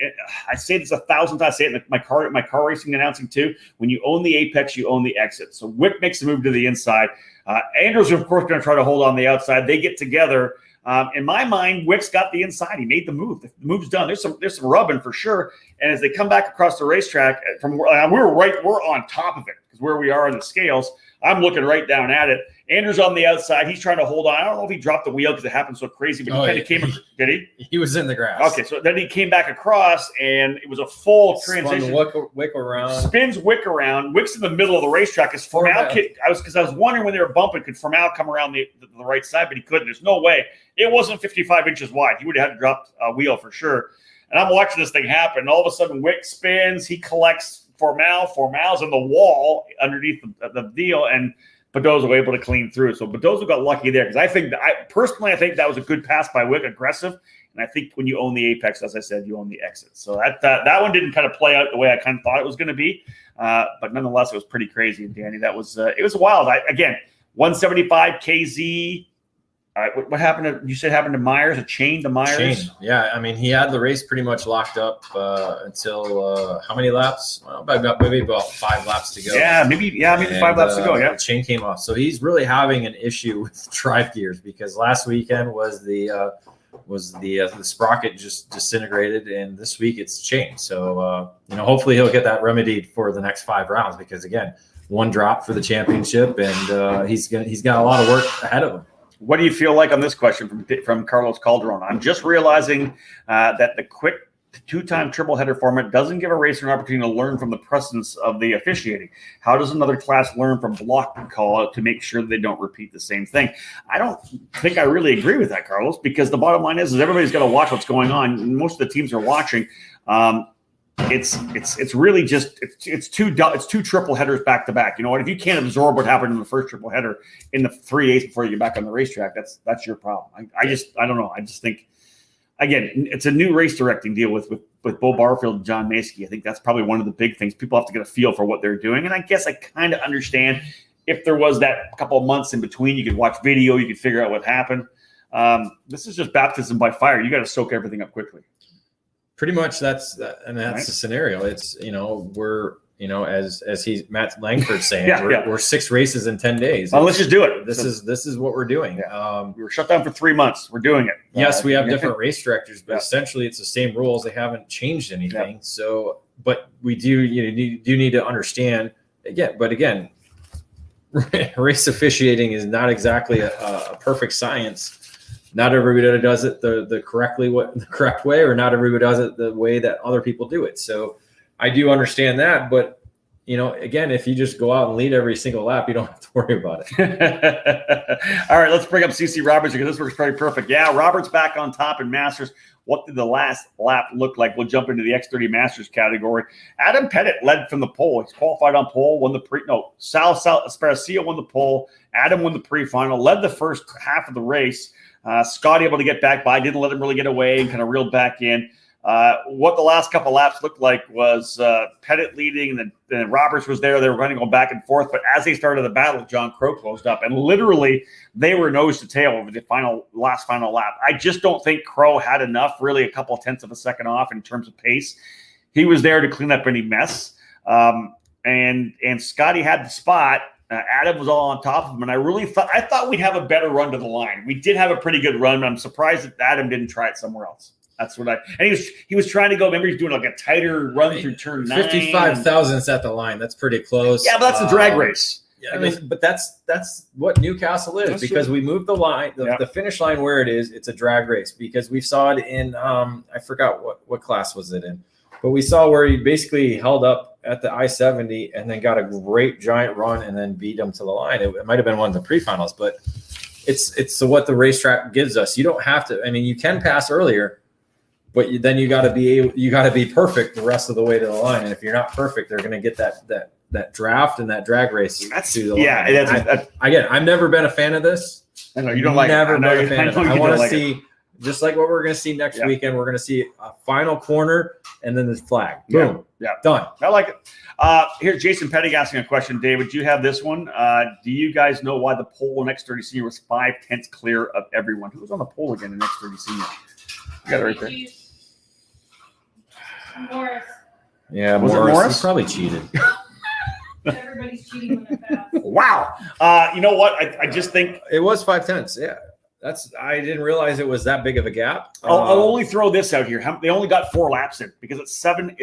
I say this 1,000 times. I say it in my car racing announcing too. When you own the apex, you own the exit. So Wick makes the move to the inside. Andrews, of course, going to try to hold on the outside. They get together. In my mind, Wick's got the inside. He made the move. The move's done. There's some rubbing for sure. And as they come back across the racetrack, we're on top of it because where we are in the scales. I'm looking right down at it. Andrew's on the outside. He's trying to hold on. I don't know if he dropped the wheel because it happened so crazy, but he kind of came. Did he? He was in the grass. Okay, so then he came back across, and it was a full transition. Spun Wick around. Spins Wick around. Wick's in the middle of the racetrack. Because I was wondering when they were bumping, could Formal come around the right side, but he couldn't. There's no way. It wasn't 55 inches wide. He would have had to drop a wheel for sure. And I'm watching this thing happen. And all of a sudden, Wick spins. He collects Formal's in the wall underneath the deal, and Bedozo was able to clean through. So Bedozo got lucky there because I think that was a good pass by Wick, aggressive. And I think when you own the apex, as I said, you own the exit. So that one didn't kind of play out the way I kind of thought it was going to be. But nonetheless, it was pretty crazy. And Danny, that was it was wild. 175 KZ. What happened you said happened to Myers? A chain to Myers? Chain. Yeah, I mean, he had the race pretty much locked up until how many laps? Well, maybe about 5 laps to go. Yeah, maybe 5 laps to go. Yeah, the chain came off, so he's really having an issue with drive gears because last weekend was the sprocket just disintegrated, and this week it's chain. So hopefully he'll get that remedied for the next 5 rounds because again, 1 drop for the championship, and he's got a lot of work ahead of him. What do you feel like on this question from Carlos Calderon? I'm just realizing that the quick 2-time triple header format doesn't give a racer an opportunity to learn from the precedence of the officiating. How does another class learn from block call to make sure that they don't repeat the same thing? I don't think I really agree with that, Carlos, because the bottom line is everybody's got to watch what's going on. Most of the teams are watching. it's really just it's two triple headers back to back. You know what? If you can't absorb what happened in the first triple header in the 3/8 before you get back on the racetrack, that's your problem. I don't know. I just think, again, it's a new race directing deal with Bo Barfield and John Maskey. I think that's probably one of the big things. People have to get a feel for what they're doing, and I guess I kind of understand. If there was that couple of months in between, you could watch video, you could figure out what happened. This is just baptism by fire. You got to soak everything up quickly. Pretty much that's the scenario. It's, we're, as Matt Langford's saying, we're 6 races in 10 days. Well, let's just do it. This is what we're doing. Yeah. We were shut down for 3 months. We're doing it. Yes, we have different race directors, but essentially it's the same rules. They haven't changed anything. Yeah. So, but we do, do need to understand again, race officiating is not exactly a perfect science. Not everybody does it the correct way, or not everybody does it the way that other people do it. So I do understand that, but again, if you just go out and lead every single lap, you don't have to worry about it. All right, let's bring up CC Roberts because this works pretty perfect. Yeah, Roberts back on top in Masters. What did the last lap look like? We'll jump into the X30 Masters category. Adam Pettit led from the pole. He's qualified on pole, Sal Esparcio won the pole. Adam won the pre-final, led the first half of the race. Scotty able to get back by, didn't let him really get away and kind of reeled back in. What the last couple laps looked like was Pettit leading, and then Roberts was there. They were going to go back and forth, but as they started the battle, John Crow closed up, and literally they were nose to tail over the last final lap. I just don't think Crow had enough, really a couple of tenths of a second off in terms of pace. He was there to clean up any mess, and Scotty had the spot. Adam was all on top of him, and I thought we'd have a better run to the line. We did have a pretty good run, but I'm surprised that Adam didn't try it somewhere else. That's what he was trying to go. Remember, he's doing like a tighter run through turn 9. 55 thousandths at the line. That's pretty close. Yeah, but that's a drag race. Yeah, but that's what Newcastle is, that's because true. we moved the line, the finish line where it is. It's a drag race because we saw it in I forgot what class was it in, but we saw where he basically held up at the I-70 and then got a great giant run and then beat them to the line. It might have been one of the pre-finals, but it's what the racetrack gives us. You don't have to. I mean, you can pass earlier, but then you got to be perfect the rest of the way to the line. And if you're not perfect, they're going to get that draft and that drag race to the line. Again, I've never been a fan of this. I know you don't like. Never been a fan of it. I want to see. Just like what we're going to see next weekend, we're going to see a final corner and then this flag. Boom. Yeah. Done. I like it. Here's Jason Pettig asking a question. David, do you have this one? Do you guys know why the pole in X30 Senior was 5/10 clear of everyone? Who was on the pole again in X30 Senior? You got it right there. Morris. Yeah, was Morris? It Morris? He probably cheated. Everybody's cheating when they're fast. Wow. You know what? I just think it was 5/10. Yeah. I didn't realize it was that big of a gap. I'll only throw this out here. They only got 4 laps in because it's 7.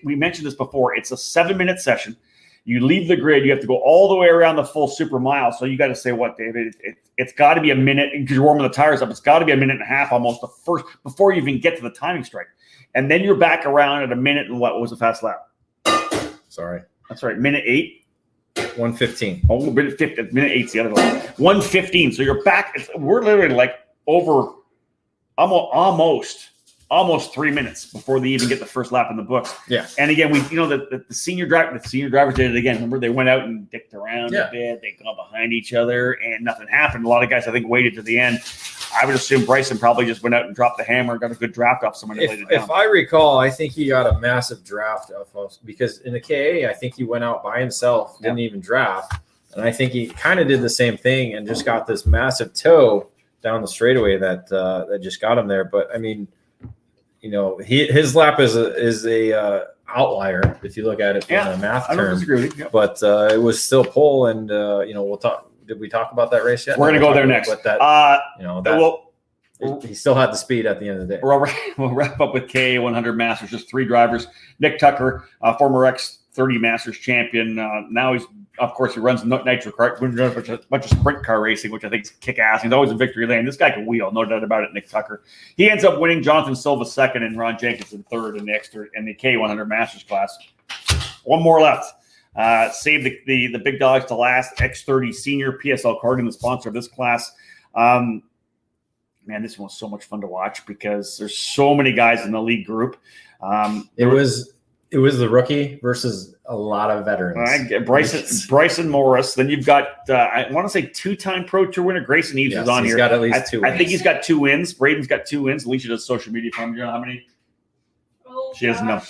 We mentioned this before. It's a 7-minute session. You leave the grid. You have to go all the way around the full super mile. So you got to say what, David? It's got to be a minute because you're warming the tires up. It's got to be a minute and a half almost before you even get to the timing strike. And then you're back around at a minute and what was the fast lap? Sorry. That's right. Minute 8. 1:15. Oh, minute 50. Minute 8's the other one. 1:15. So you're back. We're literally like over almost 3 minutes before they even get the first lap in the books. Yeah. And again, the senior drivers did it again. Remember, they went out and dicked around a bit. They got behind each other and nothing happened. A lot of guys, I think, waited to the end. I would assume Bryson probably just went out and dropped the hammer and got a good draft off someone. If I recall, I think he got a massive draft off us because in the KA, I think he went out by himself, didn't even draft. And I think he kind of did the same thing and just got this massive toe down the straightaway that just got him there. But I mean, his lap is a outlier if you look at it from a math term. I don't disagree with you. But it was still pole, and we'll talk. Did we talk about that race yet? We're going to go there next. But he still had the speed at the end of the day. We'll wrap up with K100 Masters. Just 3 drivers. Nick Tucker, former X30 Masters champion. Now he runs Nitro Kart, a bunch of sprint car racing, which I think is kick-ass. He's always in victory lane. This guy can wheel, no doubt about it, Nick Tucker. He ends up winning. Jonathan Silva second and Ron Jenkins third in the K100 Masters class. One more left. Save the big dogs to last. X30 Senior PSL Karting, the sponsor of this class. man, this one was so much fun to watch because there's so many guys in the league group. It was the rookie versus a lot of veterans. Bryson Morris. Then you've got, I want to say, 2-time Pro Tour winner Grayson Eves is on here. He's got at least 2 wins. I think he's got 2 wins. Braden's got 2 wins. Alicia does social media for him. Do you know how many? She doesn't know.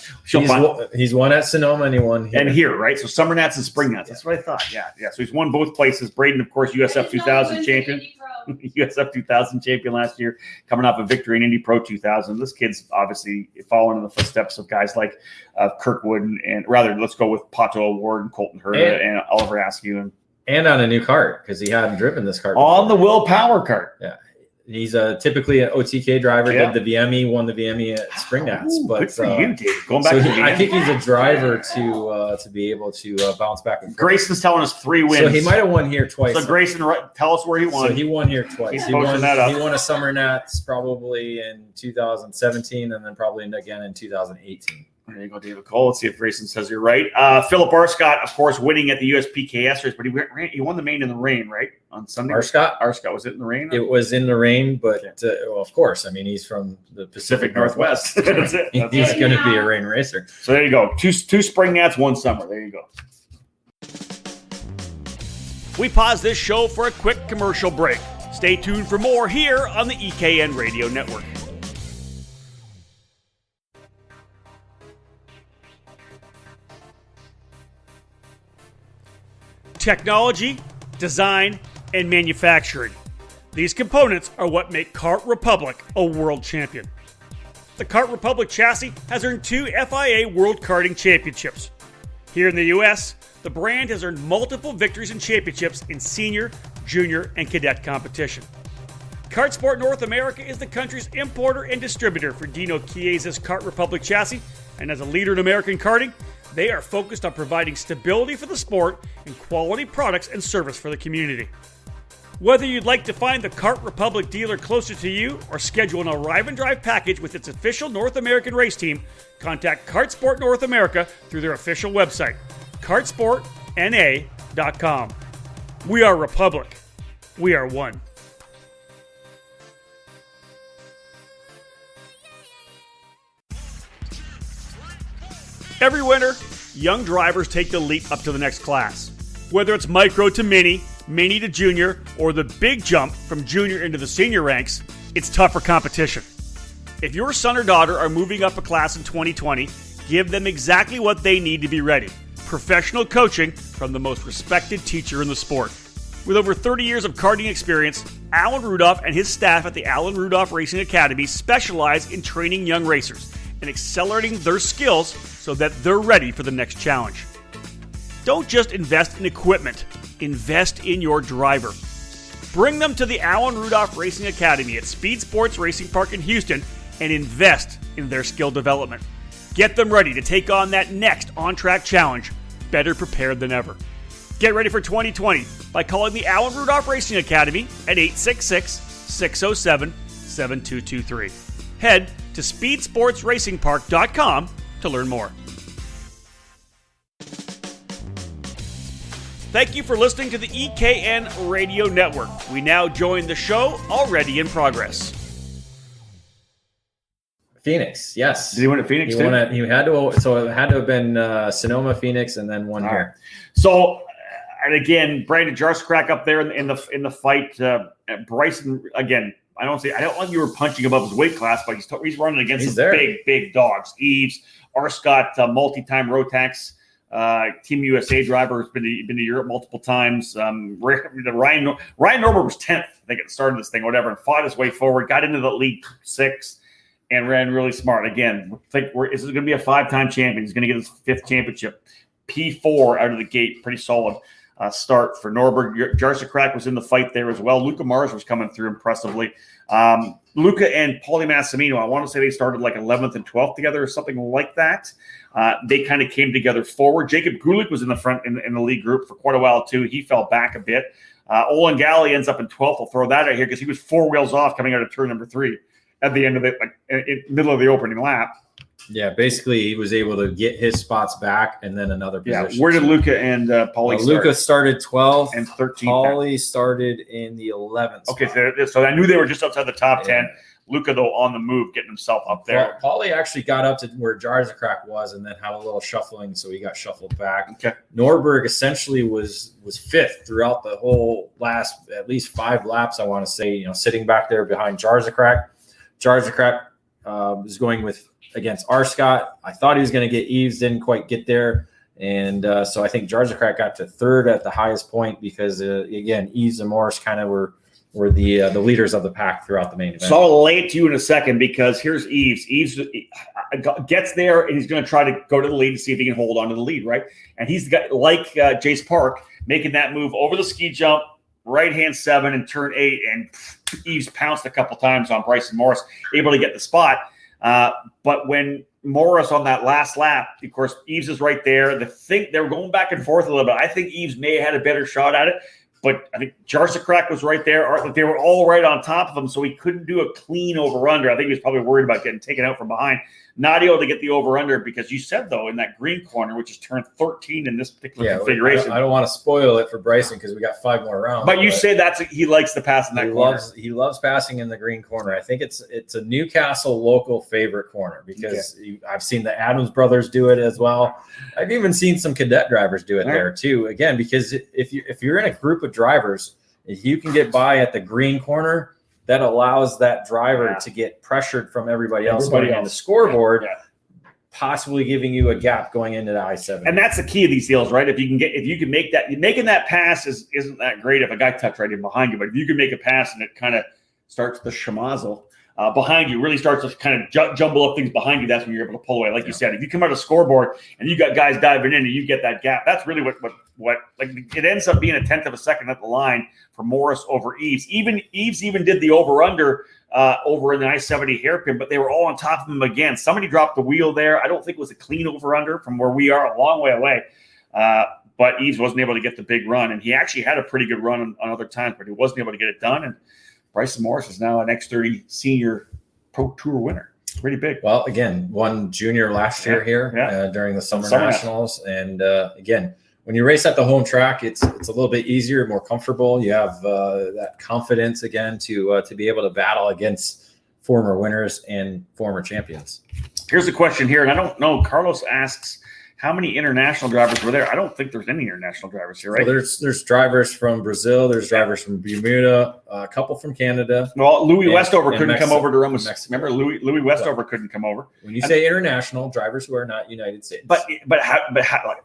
He's won at Sonoma and he won here. And here, right? So Summer Nats and Spring Nats. That's what I thought. Yeah. So he's won both places. Braden, of course, USF 2000 champion. USF 2000 champion last year, coming off a victory in Indy Pro 2000. This kid's obviously following in the footsteps of guys like Kirkwood and rather, let's go with Pato Award and Colton Herta and Oliver Askew. And on a new cart because he hadn't driven this cart on the Will Power cart. Yeah. He's typically an OTK driver. Did the VME, won the VME at Spring Nats. But good for you, Dave. Going back to I think he's a driver to be able to bounce back. Grayson's telling us 3 wins. So he might have won here twice. So Grayson, tell us where he won. So he won here twice. He won a Summer Nats probably in 2017 and then probably again in 2018. There you go, David Cole. Let's see if Grayson says you're right. Philip Arscott, of course, winning at the USPKS race, but he won the main in the rain, right? On Sunday. Arscott, was it in the rain? It was in the rain, but well, of course. I mean, he's from the Pacific Northwest. That's it. He's going to be a rain racer. So there you go. Two Spring Nats, 1 summer. There you go. We pause this show for a quick commercial break. Stay tuned for more here on the EKN Radio Network. Technology, design, and manufacturing. These components are what make Kart Republic a world champion. The Kart Republic chassis has earned 2 FIA World Karting Championships. Here in the U.S., the brand has earned multiple victories and championships in senior, junior, and cadet competition. Kart Sport North America is the country's importer and distributor for Dino Chiesa's Kart Republic chassis, and as a leader in American karting, they are focused on providing stability for the sport and quality products and service for the community. Whether you'd like to find the Kart Republic dealer closer to you or schedule an arrive and drive package with its official North American race team, contact Kart Sport North America through their official website, kartsportna.com. We are Republic. We are one. Every winter, young drivers take the leap up to the next class. Whether it's micro to mini, mini to junior, or the big jump from junior into the senior ranks, it's tougher competition. If your son or daughter are moving up a class in 2020, give them exactly what they need to be ready. Professional coaching from the most respected teacher in the sport. With over 30 years of karting experience, Alan Rudolph and his staff at the Alan Rudolph Racing Academy specialize in training young racers and accelerating their skills so that they're ready for the next challenge. Don't just invest in equipment, invest in your driver. Bring them to the Alan Rudolph Racing Academy at Speed Sports Racing Park in Houston and invest in their skill development. Get them ready to take on that next on-track challenge, better prepared than ever. Get ready for 2020 by calling the Alan Rudolph Racing Academy at 866-607-7223. Head to speedsportsracingpark.com to learn more. Thank you for listening to the EKN Radio Network. We now join the show already in progress. Phoenix, yes. Did he win at Phoenix? He won at. He had to. So it had to have been Sonoma, Phoenix, and then one here. So, and again, Brandon Jarscrack up there in the fight. Bryson again. I don't think you were punching above his weight class, but he's running against some big dogs. Eves, Arscott, multi-time Rotax. Team USA driver who's been to Europe multiple times. Ryan Norbert was 10th, I think, at the start of this thing, whatever, and fought his way forward, got into the league 6, and ran really smart. Again, this is going to be a 5-time champion. He's going to get his 5th championship. P4 out of the gate, pretty solid start for Norbert. Jarscrack was in the fight there as well. Luca Mars was coming through impressively. Luca and Paulie Massimino, I want to say they started like 11th and 12th together or something like that. They kind of came together forward. Jacob Gulick was in the front in the lead group for quite a while too. He fell back a bit. Olin Galley ends up in 12th. I'll throw that out here because he was 4 wheels off coming out of turn number 3 at the end of it, like in middle of the opening lap. Yeah, basically he was able to get his spots back and then another position. Yeah, where did Luca and Paulie start? Luca started 12th and 13th. Paulie started in the 11th. Okay, so I knew they were just outside the top 10. Luca, though, on the move, getting himself up there. Paulie actually got up to where Jarzakrak was and then had a little shuffling, so he got shuffled back. Okay. Norberg essentially was fifth throughout the whole last at least 5 laps, I want to say, sitting back there behind Jarzakrak. Jarzakrak was going against Arscott. I thought he was going to get Eves, didn't quite get there. And so I think Jarzakrak got to third at the highest point because, again, Eves and Morris kind of were the leaders of the pack throughout the main event. So I'll lay it to you in a second because here's Eves. Eves gets there and he's going to try to go to the lead and see if he can hold on to the lead, right? And he's got, like Jace Park, making that move over the ski jump, right-hand 7 and turn 8, and Eves pounced a couple times on Bryson Morris, able to get the spot. But when Morris on that last lap, of course, Eves is right there. They were going back and forth a little bit. I think Eves may have had a better shot at it. But I think Jarzakrak was right there. They were all right on top of him, so he couldn't do a clean over-under. I think he was probably worried about getting taken out from behind. Not able to get the over-under because you said, though, in that green corner, which is turn 13 in this particular configuration. I don't want to spoil it for Bryson because we got 5 more rounds. But you say he likes to pass in that corner. He loves passing in the green corner. I think it's a Newcastle local favorite corner because I've seen the Adams brothers do it as well. I've even seen some cadet drivers do it there too. Again, because if you're in a group of drivers, if you can get by at the green corner, that allows that driver to get pressured from everybody else on the scoreboard, possibly giving you a gap going into the I-70. And that's the key of these deals, right? If you can make that, making that pass isn't that great if a guy tucks right in behind you, but if you can make a pass and it kind of starts the schmozzle behind you, really starts to kind of jumble up things behind you, that's when you're able to pull away. Like you said, if you come out of scoreboard and you got guys diving in and you get that gap, that's really what like it ends up being a 1/10 of a second at the line for Morris over Eves. Eves did the over-under over in the I-70 hairpin, but they were all on top of him again. Somebody dropped the wheel there. I don't think it was a clean over-under from where we are, a long way away. But Eves wasn't able to get the big run, and he actually had a pretty good run on other times, but he wasn't able to get it done. And Bryson Morris is now an X30 senior Pro Tour winner. Pretty big. Well, again, won junior last year here during the Summer Nationals. And again, when you race at the home track, it's a little bit easier, more comfortable. You have that confidence again to be able to battle against former winners and former champions. Here's a question here, and I don't know. Carlos asks, how many international drivers were there? I don't think there's any international drivers here, right? Well, there's drivers from Brazil. There's drivers from Bermuda. A couple from Canada. Well, Louis Westover couldn't come over to run with Mexico. Remember, Louis Westover couldn't come over. When you say international, drivers who are not United States. But how,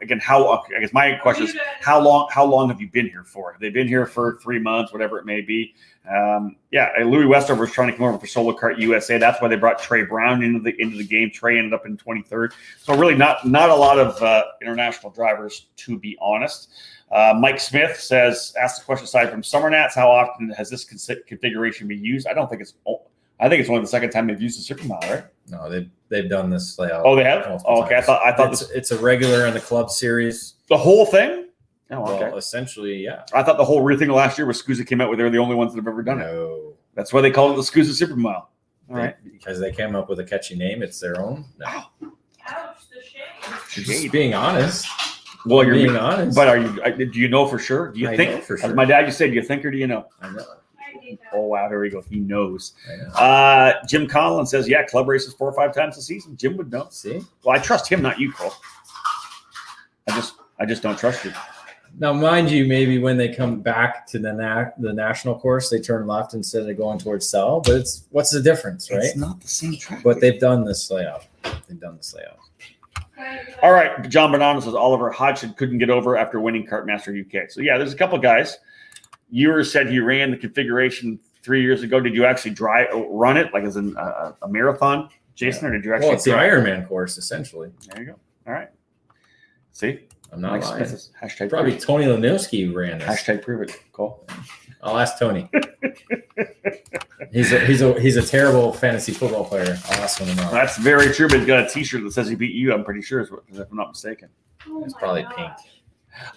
again, I guess my question is, how long have you been here for? Have they been here for 3 months, whatever it may be? Louis Westover was trying to come over for Solo Kart USA. That's why they brought Trey Brown into the game. Trey ended up in 23rd. So really not a lot of international drivers, to be honest. Mike Smith says, ask the question, aside from Summer Nats, how often has this configuration been used? I think it's only the second time they've used the Super Mile, right? No, they've done this layout. Oh, they have? Oh, okay. I thought it's a regular in the club series. The whole thing? Oh, okay. Well, essentially, yeah. I thought the whole thing last year was SKUSA came out with they were the only ones that have ever done it. That's why they call it the SKUSA Super Mile. All right. Because they came up with a catchy name. It's their own. No. Ouch, the shade. Just being honest. Well, you're being honest. But do you know for sure? Do you think? Know for sure. As my dad used to say, do you think or do you know? I know. Oh, wow. There we go. He knows. I know. Jim Collins says, yeah, club races 4 or 5 times a season. Jim would know. See? Well, I trust him, not you, Cole. I just don't trust you. Now, mind you, maybe when they come back to the national course, they turn left instead of going towards Sell. But what's the difference, right? It's not the same track. But they've done this layout. All right. John Bernardo says Oliver Hodgson couldn't get over after winning Kartmaster UK. So, yeah, there's a couple of guys. You said he ran the configuration 3 years ago. Did you actually run it, like as in a marathon, Jason, or did you actually? Well, it's the Ironman course, essentially. There you go. All right. See? I'm not lying. Hashtag probably Tony Lenowski ran this. Hashtag prove it, Cole. I'll ask Tony. He's a terrible fantasy football player. I'll ask him tomorrow. That's very true, but he's got a T-shirt that says he beat you. I'm pretty sure, if I'm not mistaken. It's probably pink.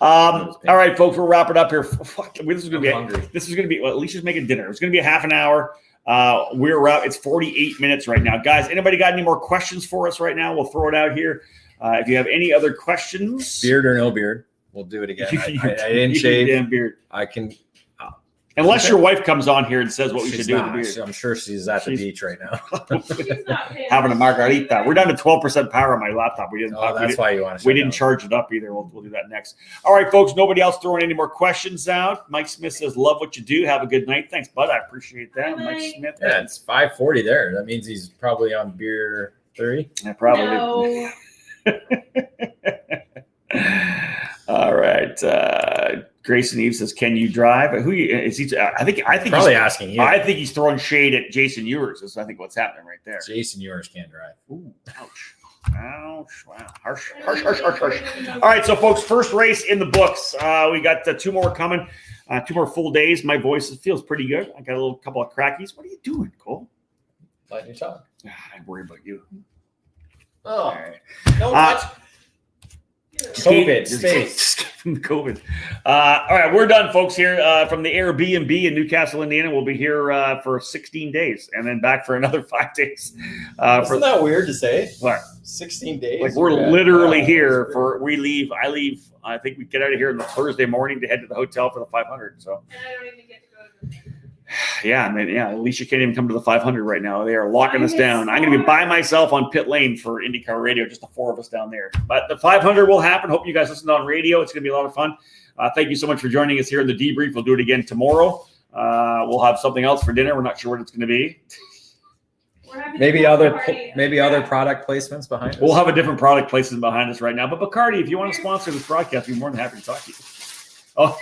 All right, folks, we're wrapping up here. Fuck, this is gonna be. Well, at least just making dinner. It's gonna be a half an hour. We're up. It's 48 minutes right now. Guys, anybody got any more questions for us right now? We'll throw it out here. If you have any other questions. Beard or no beard, we'll do it again. I didn't shave. Damn beard. I can. Unless your wife comes on here and says what we should do with the beard. I'm sure she's at the beach right now. She's not paying Having a margarita. We're down to 12% power on my laptop. We didn't. That's why you want to. We didn't charge it up either. We'll do that next. All right, folks. Nobody else throwing any more questions out. Mike Smith says, "Love what you do. Have a good night." Thanks, bud. I appreciate that. Bye. Mike Smith. Yeah, it's 5:40 there. That means he's probably on beer 30. Yeah, probably. No. All right. Grayson Eve says, "Can you drive?" Who is he? I think Probably he's asking you. I think he's throwing shade at Jason Ewers. Is I think what's happening right there. Jason Ewers can't drive. Ooh, ouch. Ouch. Wow. Harsh. All right, so folks, first race in the books. We got 2 more coming. 2 more full days. My voice feels pretty good. I got a couple of crackies. What are you doing, Cole? Let you talk. I worry about you. Oh, All right. no touch. COVID space. From COVID. All right, we're done, folks. Here from the Airbnb in Newcastle, Indiana. We'll be here for 16 days, and then back for another 5 days. Isn't that weird to say? What? 16 days. Like we're literally here for. We leave. I leave. I think we get out of here on the Thursday morning to head to the hotel for the 500. So. And I don't even get to go to the Yeah, and then Alicia can't even come to the 500 right now. They are locking us down. I'm going to be by myself on pit lane for IndyCar Radio, just the 4 of us down there. But the 500 will happen. Hope you guys listened on radio. It's going to be a lot of fun. Thank you so much for joining us here in the debrief. We'll do it again tomorrow. We'll have something else for dinner. We're not sure what it's going to be. Maybe other product placements behind us. We'll have a different product placement behind us right now. But Bacardi, if you want to sponsor this broadcast, we'd be more than happy to talk to you. Oh,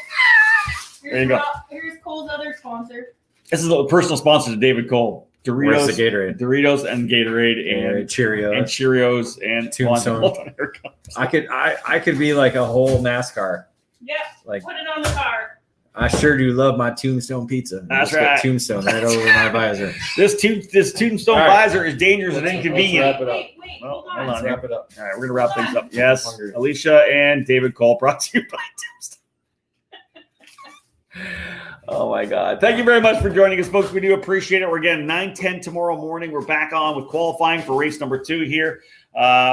there you go. Here's Cole's other sponsor. This is a personal sponsor to David Cole. Where's the Gatorade? Doritos and Gatorade and Cheerios and Tombstone. I could be like a whole NASCAR. Yep. Like put it on the car. I sure do love my Tombstone pizza. That's right. Tombstone right over my visor. This Tombstone visor is dangerous and inconvenient. Wait, hold on. Hold on. Wrap it up. All right, we're gonna wrap things up. Yes, Alicia and David Cole brought to you by Tombstone. Oh my God. Thank you very much for joining us, folks. We do appreciate it. We're again 9:10 tomorrow morning. We're back on with qualifying for race number 2 here.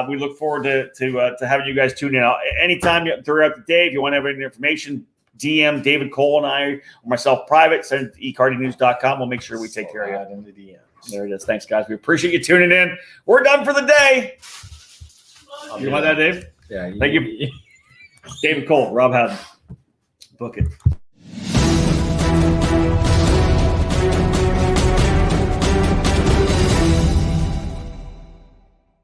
We look forward to having you guys tune in. Anytime throughout the day, if you want to have any information, DM David Cole and I or myself private, send it to ecardynews.com. We'll make sure we take care of you. In the DM. There it is. Thanks, guys. We appreciate you tuning in. We're done for the day. You want that, Dave? Yeah. Thank you. David Cole, Rob Howden. Book it.